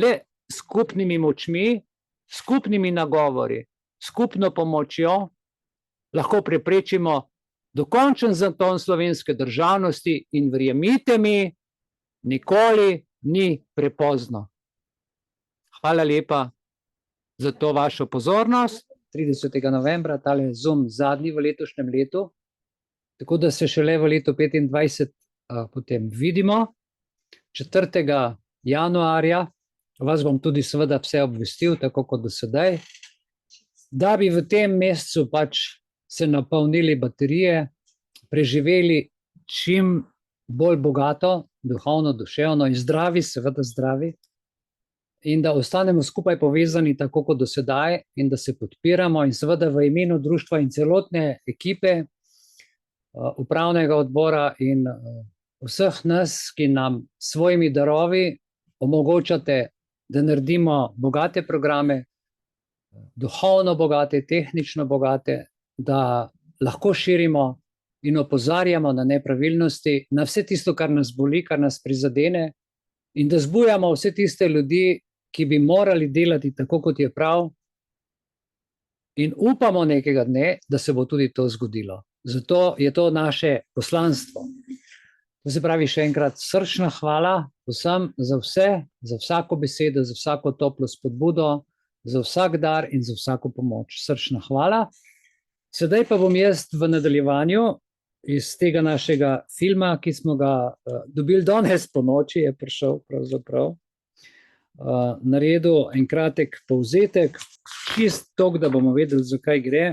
Le skupnimi močmi, skupnimi nagovori, skupno pomočjo lahko preprečimo dokončen zaton slovenske državnosti in verjemite mi, nikoli ni prepozno. Hvala lepa za to vašo pozornost. 30. novembra, tale Zoom zadnji v letošnjem letu, tako da se šele v letu 2025 potem vidimo. 4. januarja vas bom tudi seveda vse obvestil, tako kot do sedaj, da bi v tem mesecu pač se napolnili baterije, preživeli čim bolj bogato, duhovno, duševno in zdravi, seveda zdravi, in da ostanemo skupaj povezani tako kot do sedaj in da se podpiramo in seveda v imenu društva in celotne ekipe, upravnega odbora in vseh nas, ki nam svojimi darovi omogočate, da naredimo bogate programe, duhovno bogate, tehnično bogate, da lahko širimo in opozarjamo na nepravilnosti, na vse tisto, kar nas boli, kar nas prizadene, in da zbujamo vse tiste ljudi, ki bi morali delati tako, kot je prav, in upamo nekega dne, da se bo tudi to zgodilo. Zato je to naše poslanstvo. To se pravi, še enkrat srčna hvala vsem za vse, za vsako besedo, za vsako toplo spodbudo, za vsak dar in za vsako pomoč. Srčna hvala. Sedaj pa bom jaz v nadaljevanju iz tega našega filma, ki smo ga dobili danes po noči, je prišel pravzaprav, naredil en kratek povzetek, čist toliko, da bomo vedeli, zakaj gre.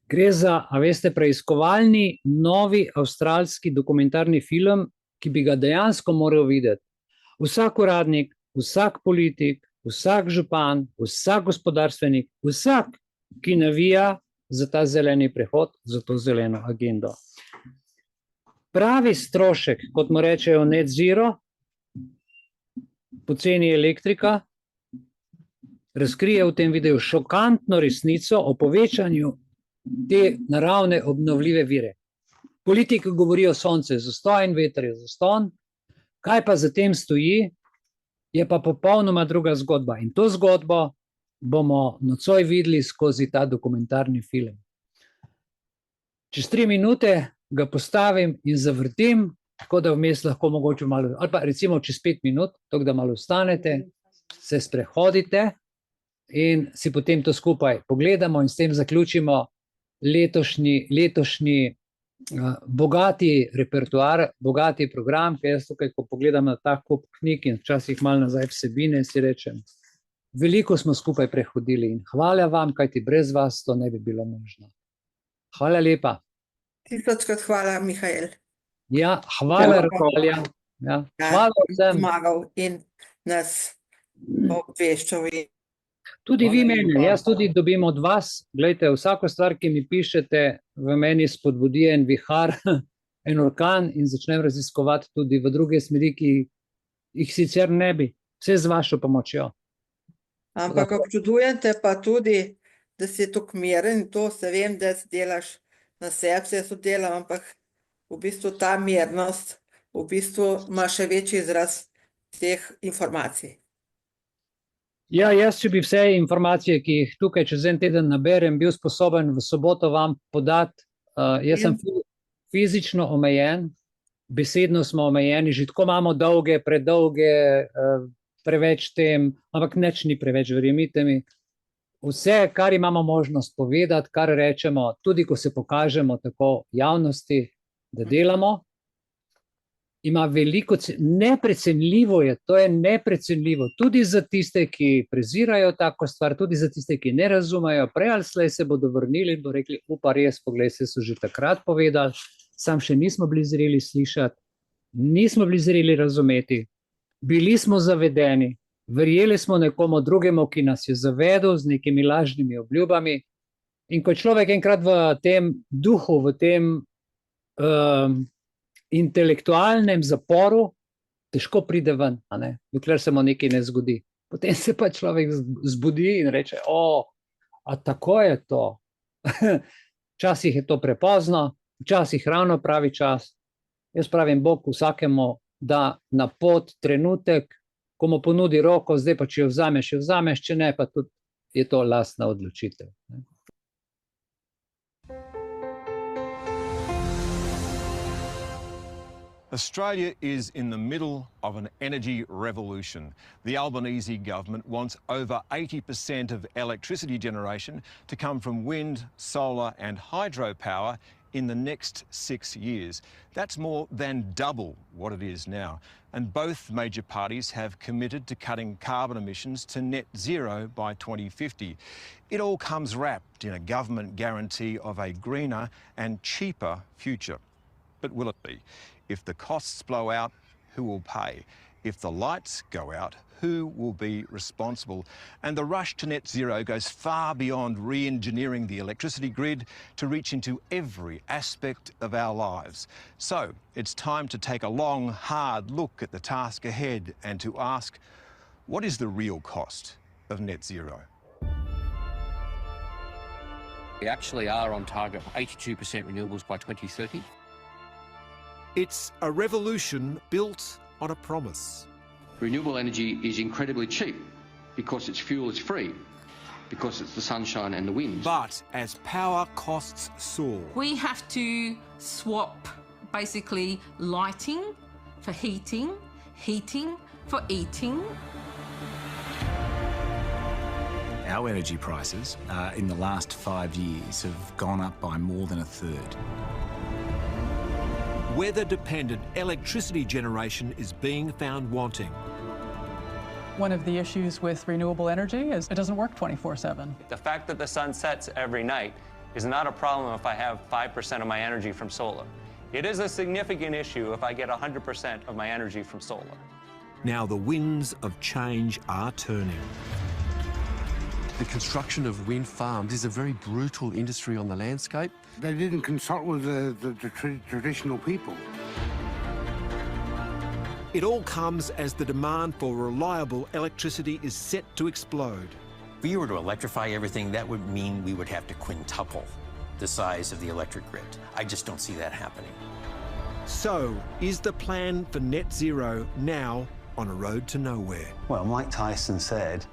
Gre za, a veste, preiskovalni novi avstralski dokumentarni film, ki bi ga dejansko moral videti vsak uradnik, vsak politik, vsak župan, vsak gospodarstvenik, vsak, ki navija za ta zeleni prehod, za to zeleno agendo. Pravi strošek, kot mu rečejo net zero, poceni elektrika, razkrije v tem videu šokantno resnico o povečanju te naravne obnovljive vire. Politiki govorijo, sonce je zastonj, veter je zastonj, kaj pa za tem stoji, je pa popolnoma druga zgodba. In to zgodbo bomo nocoj videli skozi ta dokumentarni film. Čez 3 minute ga postavim in zavrtim, tako da vmes lahko mogoče malo, ali pa recimo čez 5 minut, tako da malo vstanete, se sprehodite in si potem to skupaj pogledamo in s tem zaključimo letošnji bogati repertoar, bogati program, ker jaz tukaj, ko pogledam na ta kup knjig in včasih malo nazaj vsebine, si rečem, veliko smo skupaj prehodili in hvala vam, kajti brez vas to ne bi bilo možno. Hvala lepa. Tisočkrat hvala, Mihael. Ja, hvala, Rakolja. Ja, hvala vsem. Zmagal in nas obveščal. Tudi vi meni, jaz tudi dobim od vas, gledajte, vsako stvar, ki mi pišete, v meni spodbudi en vihar, en orkan in začnem raziskovati tudi v druge smeri, ki jih sicer ne bi, vse z vašo pomočjo. Ampak občudujem te pa tudi, da si tako miren, to se vem, da delaš na sebi se jaz oddelam, ampak v bistvu ta mirnost v bistvu ima še večji izraz teh informacij. Ja, jaz, če bi vse informacije, ki jih tukaj čez en teden naberem, bil sposoben v soboto vam podati, jaz sem fizično omejen, besedno smo omejeni, že tako imamo dolge, predolge, preveč tem, ampak nič ni preveč, verjemite mi. Vse, kar imamo možnost povedati, kar rečemo, tudi ko se pokažemo tako javnosti, da delamo, ima veliko, neprecenljivo je, to je neprecenljivo, tudi za tiste, ki prezirajo tako stvar, tudi za tiste, ki ne razumejo, prej ali slej se bodo vrnili in bodo rekli, upa res, poglej, se so že takrat povedali, sam še nismo bili zreli slišati, nismo bili zreli razumeti, bili smo zavedeni, verjeli smo nekomu drugemu, ki nas je zavedel z nekimi lažnimi obljubami, in ko je človek enkrat v tem duhu, v tem intelektualnem zaporu, težko pride ven, dokler se mu nekaj ne zgodi. Potem se pa človek zbudi in reče, a tako je to. Včasih je to prepozno, včasih ravno pravi čas. Jaz pravim, Bog vsakemu da na pot trenutek, ko mu ponudi roko, zdaj pa če jo vzameš, če ne, pa tudi je to lastna odločitev. Australia is in the middle of an energy revolution. The Albanese government wants over 80% of electricity generation to come from wind, solar and hydropower in the next 6 years. That's more than double what it is now. And both major parties have committed to cutting carbon emissions to net zero by 2050. It all comes wrapped in a government guarantee of a greener and cheaper future. But will it be? If the costs blow out, who will pay? If the lights go out, who will be responsible? And the rush to net zero goes far beyond re-engineering the electricity grid to reach into every aspect of our lives. So it's time to take a long, hard look at the task ahead and to ask, what is the real cost of net zero? We actually are on target for 82% renewables by 2030. It's a revolution built on a promise. Renewable energy is incredibly cheap because its fuel is free, because it's the sunshine and the wind. But as power costs soar, we have to swap basically lighting for heating, heating for eating. Our energy prices in the last 5 years have gone up by more than a third. Weather-dependent electricity generation is being found wanting. One of the issues with renewable energy is it doesn't work 24/7. The fact that the sun sets every night is not a problem if I have 5% of my energy from solar. It is a significant issue if I get 100% of my energy from solar. Now the winds of change are turning. The construction of wind farms is a very brutal industry on the landscape. They didn't consult with the traditional people. It all comes as the demand for reliable electricity is set to explode. If we were to electrify everything, that would mean we would have to quintuple the size of the electric grid. I just don't see that happening. So, is the plan for net zero now on a road to nowhere? Well, Mike Tyson said,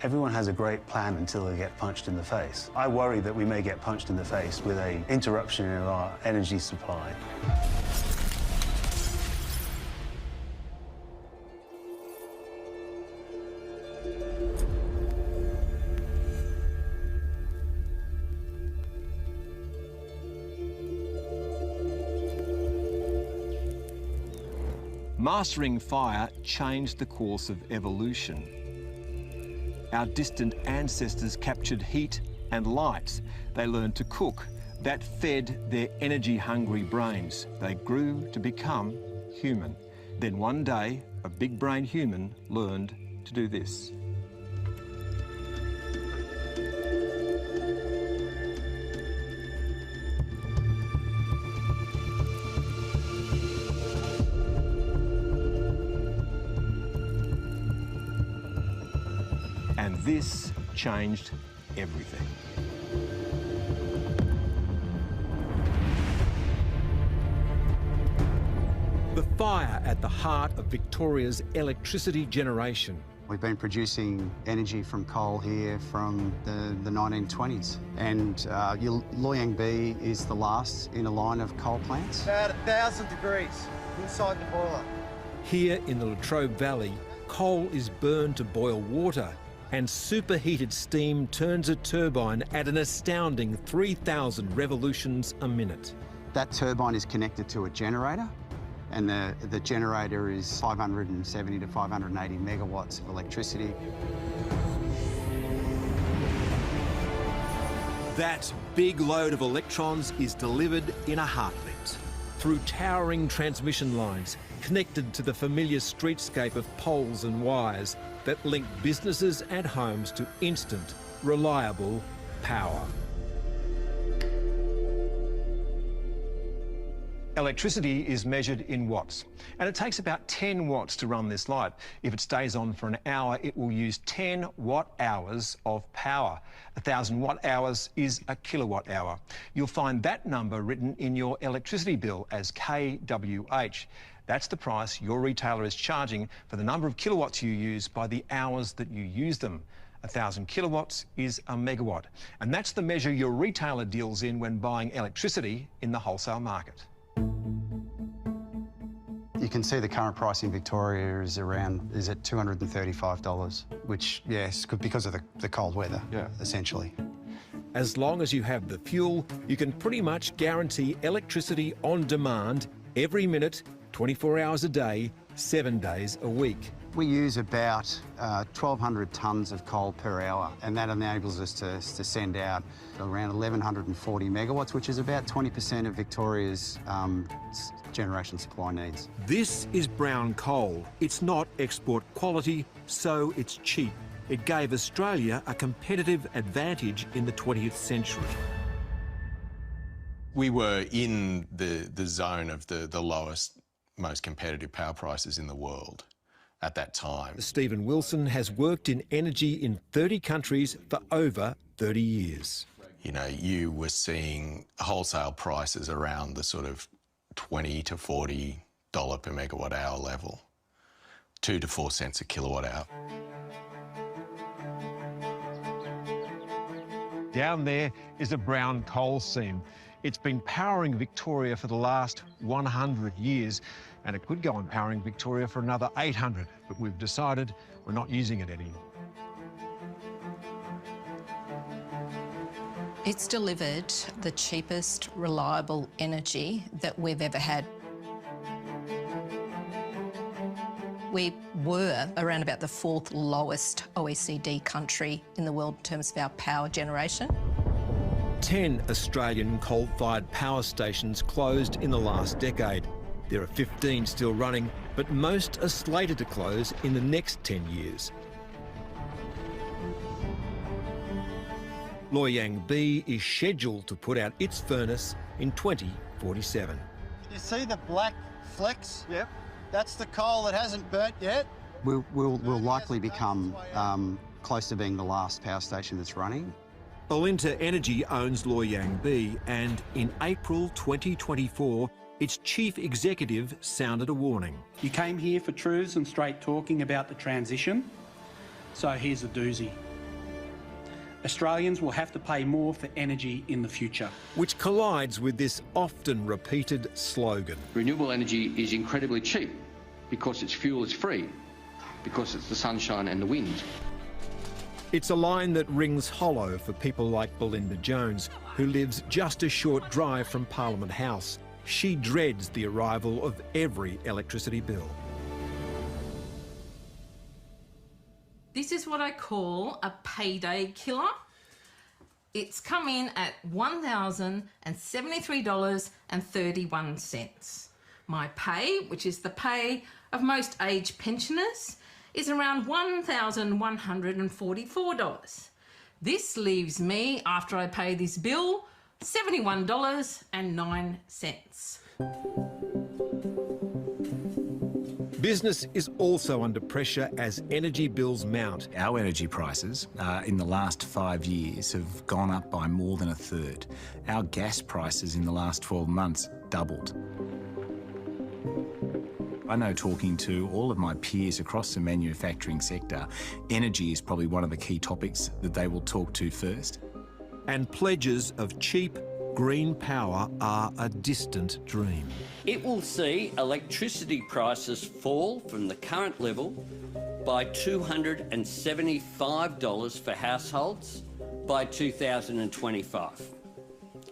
everyone has a great plan until they get punched in the face. I worry that we may get punched in the face with an interruption in our energy supply. Mastering fire changed the course of evolution. Our distant ancestors captured heat and light. They learned to cook. That fed their energy-hungry brains. They grew to become human. Then one day, a big-brain human learned to do this. And this changed everything. The fire at the heart of Victoria's electricity generation. We've been producing energy from coal here from the 1920s, and Loy Yang B is the last in a line of coal plants. About 1,000 degrees inside the boiler. Here in the Latrobe Valley, coal is burned to boil water, and superheated steam turns a turbine at an astounding 3,000 revolutions a minute. That turbine is connected to a generator, and the generator is 570 to 580 megawatts of electricity. That big load of electrons is delivered in a heartbeat, through towering transmission lines connected to the familiar streetscape of poles and wires that link businesses and homes to instant, reliable power. Electricity is measured in watts, and it takes about 10 watts to run this light. If it stays on for an hour, it will use 10 watt-hours of power. 1,000 watt-hours is a kilowatt-hour. You'll find that number written in your electricity bill as kWh. That's the price your retailer is charging for the number of kilowatts you use by the hours that you use them. 1,000 kilowatts is a megawatt, and that's the measure your retailer deals in when buying electricity in the wholesale market. You can see the current price in Victoria is at $235, which, yes, because of the cold weather, essentially. As long as you have the fuel, you can pretty much guarantee electricity on demand every minute, 24 hours a day, 7 days a week. We use about 1,200 tonnes of coal per hour, and that enables us to send out around 1,140 megawatts, which is about 20% of Victoria's generation supply needs. This is brown coal. It's not export quality, so it's cheap. It gave Australia a competitive advantage in the 20th century. We were in the zone of the lowest, most competitive power prices in the world at that time. Stephen Wilson has worked in energy in 30 countries for over 30 years. You know, you were seeing wholesale prices around the sort of $20 to $40 per megawatt hour level, 2 to 4 cents a kilowatt hour. Down there is a brown coal seam. It's been powering Victoria for the last 100 years, and it could go on powering Victoria for another 800, but we've decided we're not using it anymore. It's delivered the cheapest, reliable energy that we've ever had. We were around about the 4th lowest OECD country in the world in terms of our power generation. 10 Australian coal-fired power stations closed in the last decade. There are 15 still running, but most are slated to close in the next 10 years. Loy Yang B is scheduled to put out its furnace in 2047. You see the black flecks? Yep. That's the coal that hasn't burnt yet. We'll likely become close to being the last power station that's running. Alinta Energy owns Loy Yang B, and in April 2024, its chief executive sounded a warning. You came here for truths and straight talking about the transition, so here's a doozy. Australians will have to pay more for energy in the future. Which collides with this often repeated slogan. Renewable energy is incredibly cheap because its fuel is free, because it's the sunshine and the wind. It's a line that rings hollow for people like Belinda Jones, who lives just a short drive from Parliament House. She dreads the arrival of every electricity bill. This is what I call a payday killer. It's come in at $1,073.31. My pay, which is the pay of most age pensioners, is around $1,144. This leaves me, after I pay this bill, $71.09. Business is also under pressure as energy bills mount. Our energy prices in the last 5 years have gone up by more than a third. Our gas prices in the last 12 months doubled. I know, talking to all of my peers across the manufacturing sector, energy is probably one of the key topics that they will talk to first. And pledges of cheap green power are a distant dream. It will see electricity prices fall from the current level by $275 for households by 2025,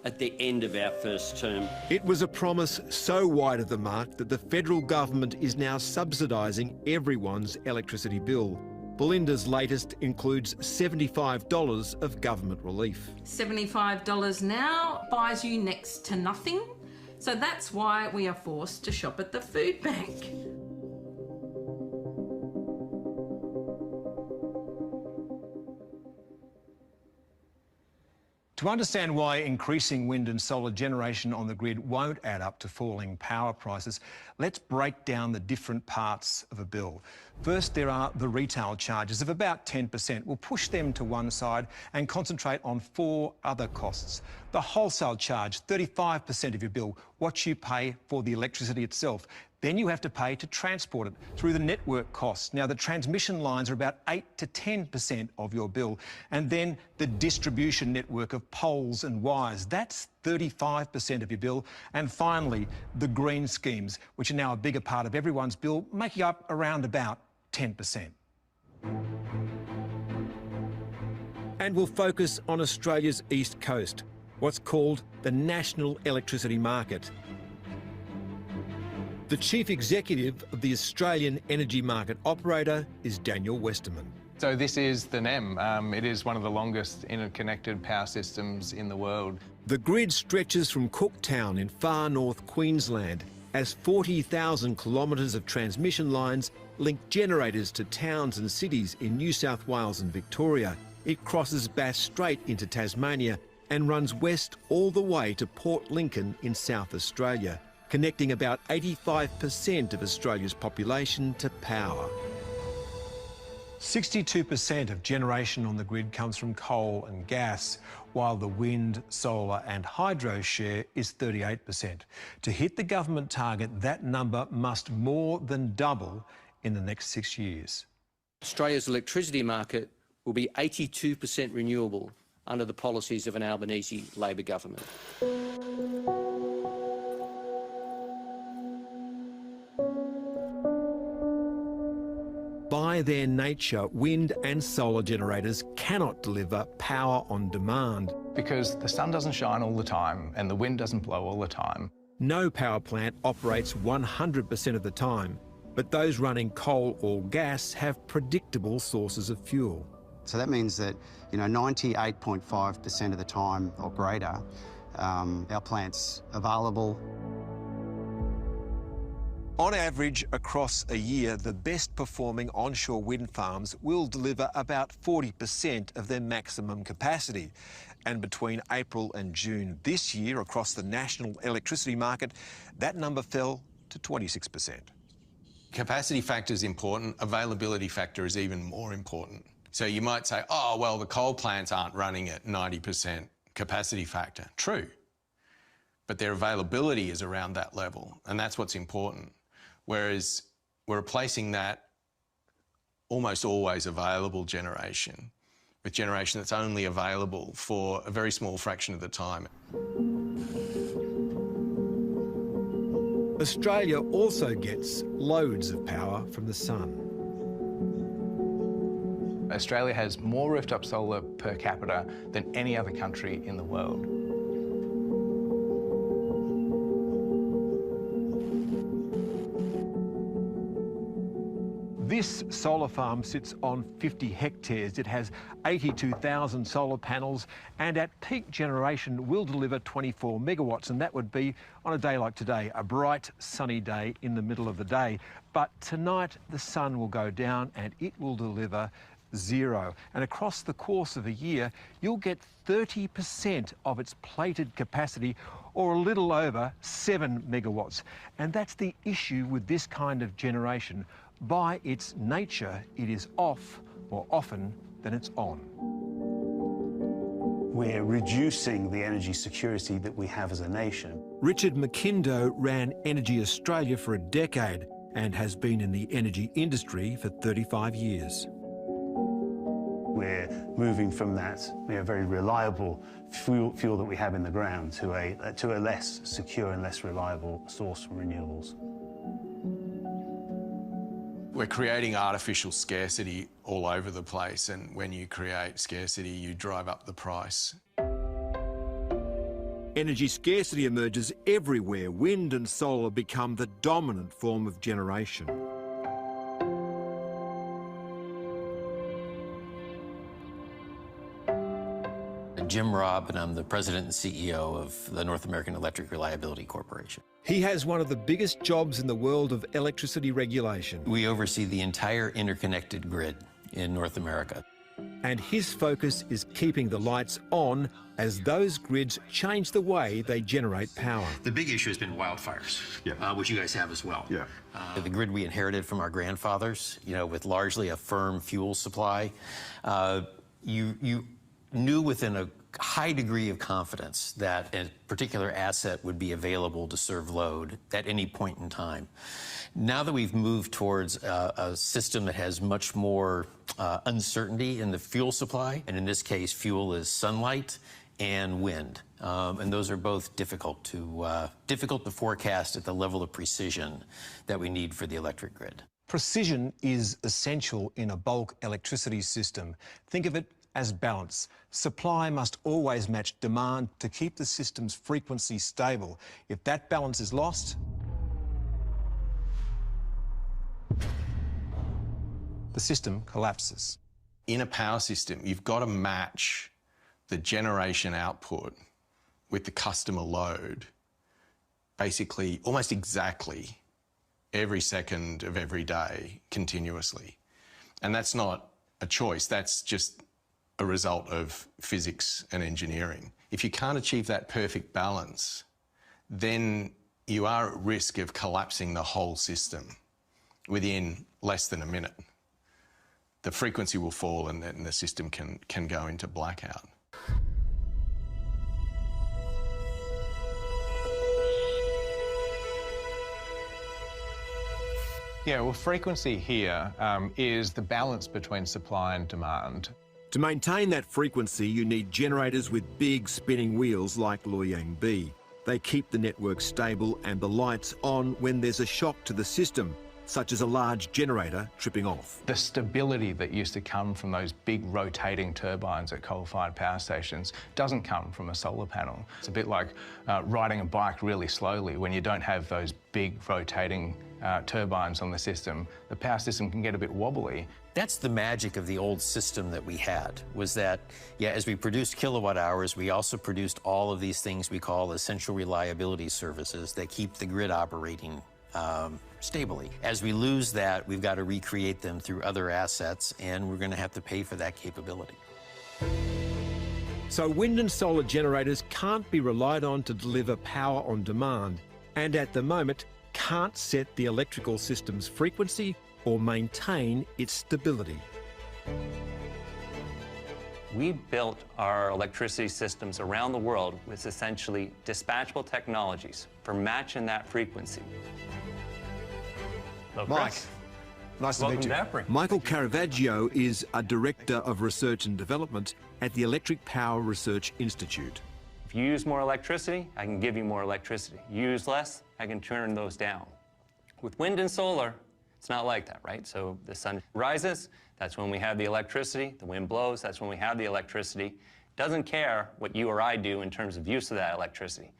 at the end of our first term. It was a promise so wide of the mark that the federal government is now subsidising everyone's electricity bill. Belinda's latest includes $75 of government relief. $75 now buys you next to nothing. So that's why we are forced to shop at the food bank. To understand why increasing wind and solar generation on the grid won't add up to falling power prices, let's break down the different parts of a bill. First, there are the retail charges of about 10%. We'll push them to one side and concentrate on 4 other costs. The wholesale charge, 35% of your bill, what you pay for the electricity itself. Then you have to pay to transport it through the network costs. Now, the transmission lines are about 8 to 10% of your bill. And then the distribution network of poles and wires, that's 35% of your bill. And finally, the green schemes, which are now a bigger part of everyone's bill, making up around about 10%. And we'll focus on Australia's east coast, what's called the National Electricity Market. The Chief Executive of the Australian Energy Market Operator is Daniel Westerman. So this is the NEM. It is one of the longest interconnected power systems in the world. The grid stretches from Cooktown in far north Queensland as 40,000 kilometres of transmission lines link generators to towns and cities in New South Wales and Victoria. It crosses Bass Strait into Tasmania and runs west all the way to Port Lincoln in South Australia, connecting about 85% of Australia's population to power. 62% of generation on the grid comes from coal and gas, while the wind, solar and hydro share is 38%. To hit the government target, that number must more than double in the next 6 years. Australia's electricity market will be 82% renewable under the policies of an Albanese Labor government. By their nature, wind and solar generators cannot deliver power on demand. Because the sun doesn't shine all the time and the wind doesn't blow all the time. No power plant operates 100% of the time, but those running coal or gas have predictable sources of fuel. So that means that, 98.5% of the time or greater, our plant's available. On average, across a year, the best performing onshore wind farms will deliver about 40% of their maximum capacity. And between April and June this year, across the national electricity market, that number fell to 26%. Capacity factor is important. Availability factor is even more important. So you might say, oh, well, the coal plants aren't running at 90% capacity factor. True. But their availability is around that level, and that's what's important. Whereas we're replacing that almost always available generation with generation that's only available for a very small fraction of the time. Australia also gets loads of power from the sun. Australia has more rooftop solar per capita than any other country in the world. This solar farm sits on 50 hectares. It has 82,000 solar panels and at peak generation will deliver 24 megawatts, and that would be, on a day like today, a bright sunny day in the middle of the day. But tonight the sun will go down and it will deliver 0. And across the course of a year, you'll get 30% of its plated capacity, or a little over 7 megawatts. And that's the issue with this kind of generation. By its nature, it is off more often than it's on. We're reducing the energy security that we have as a nation. Richard McIndoe ran Energy Australia for a decade and has been in the energy industry for 35 years. We're moving from that very reliable fuel that we have in the ground to a less secure and less reliable source from renewables. We're creating artificial scarcity all over the place, and when you create scarcity, you drive up the price. Energy scarcity emerges everywhere. Wind and solar become the dominant form of generation. Jim Robb, and I'm the president and CEO of the North American Electric Reliability Corporation. He has one of the biggest jobs in the world of electricity regulation. We oversee the entire interconnected grid in North America. And his focus is keeping the lights on as those grids change the way they generate power. The big issue has been wildfires, which you guys have as well. The grid we inherited from our grandfathers, with largely a firm fuel supply, you knew within a high degree of confidence that a particular asset would be available to serve load at any point in time. Now that we've moved towards a system that has much more uncertainty in the fuel supply, and in this case, fuel is sunlight and wind, and those are both difficult to forecast at the level of precision that we need for the electric grid. Precision is essential in a bulk electricity system. Think of it as balance. Supply must always match demand to keep the system's frequency stable. If that balance is lost, the system collapses. In a power system, you've got to match the generation output with the customer load basically almost exactly every second of every day continuously. And that's not a choice, that's just a result of physics and engineering. If you can't achieve that perfect balance, then you are at risk of collapsing the whole system within less than a minute. The frequency will fall and then the system can go into blackout. Yeah, well, frequency here is the balance between supply and demand. To maintain that frequency, you need generators with big spinning wheels like Loy Yang B. They keep the network stable and the lights on when there's a shock to the system, such as a large generator tripping off. The stability that used to come from those big rotating turbines at coal-fired power stations doesn't come from a solar panel. It's a bit like riding a bike really slowly. When you don't have those big rotating turbines on the system, the power system can get a bit wobbly. That's the magic of the old system that we had, was that, as we produced kilowatt hours, we also produced all of these things we call essential reliability services that keep the grid operating stably. As we lose that, we've got to recreate them through other assets, and we're going to have to pay for that capability. So wind and solar generators can't be relied on to deliver power on demand, and at the moment can't set the electrical system's frequency or maintain its stability. We built our electricity systems around the world with essentially dispatchable technologies for matching that frequency. Hello, Mike, Chris. nice to Welcome meet you. to APRI. Michael Caravaggio is a Director of Research and Development at the Electric Power Research Institute. If you use more electricity, I can give you more electricity. You use less, I can turn those down. With wind and solar, it's not like that, right? So the sun rises, that's when we have the electricity. The wind blows, that's when we have the electricity. Doesn't care what you or I do in terms of use of that electricity.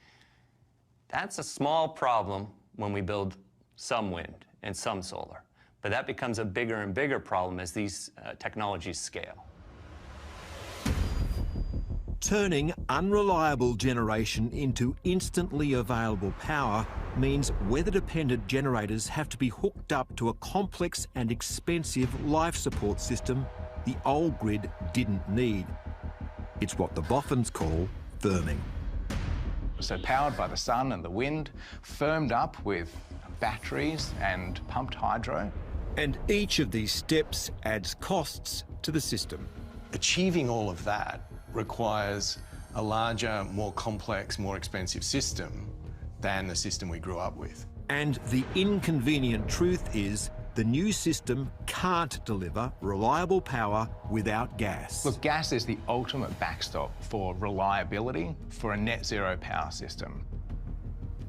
That's a small problem when we build some wind and some solar. But that becomes a bigger and bigger problem as these technologies scale. Turning unreliable generation into instantly available power means weather-dependent generators have to be hooked up to a complex and expensive life support system the old grid didn't need. It's what the Boffins call firming. So powered by the sun and the wind, firmed up with batteries and pumped hydro. And each of these steps adds costs to the system. Achieving all of that requires a larger, more complex, more expensive system than the system we grew up with. And the inconvenient truth is the new system can't deliver reliable power without gas. Look, gas is the ultimate backstop for reliability for a net zero power system.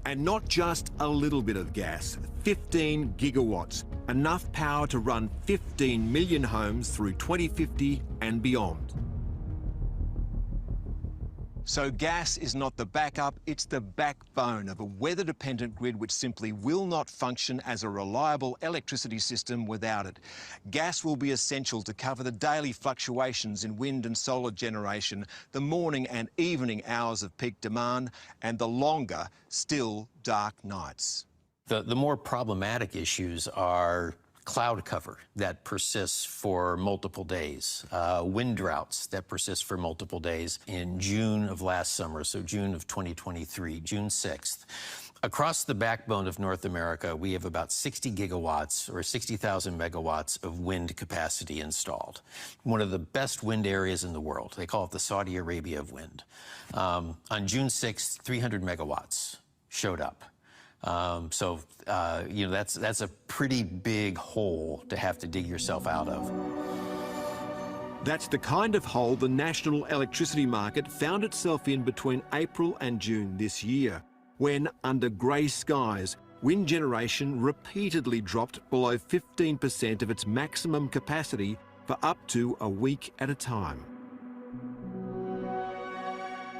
And not just a little bit of gas, 15 gigawatts, enough power to run 15 million homes through 2050 and beyond. So gas is not the backup, it's the backbone of a weather-dependent grid which simply will not function as a reliable electricity system without it. Gas will be essential to cover the daily fluctuations in wind and solar generation, the morning and evening hours of peak demand, and the longer, still dark nights. The more problematic issues are cloud cover that persists for multiple days, wind droughts that persist for multiple days. In June of last summer, so June of 2023, June 6th, across the backbone of North America, we have about 60 gigawatts or 60,000 megawatts of wind capacity installed. One of the best wind areas in the world. They call it the Saudi Arabia of wind. On June 6th, 300 megawatts showed up. You know, that's a pretty big hole to have to dig yourself out of. That's the kind of hole the national electricity market found itself in between April and June this year, when, under grey skies, wind generation repeatedly dropped below 15% of its maximum capacity for up to a week at a time.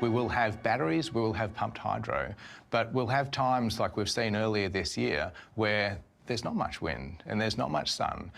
We will have batteries, we will have pumped hydro, but we'll have times like we've seen earlier this year where there's not much wind and there's not much sun.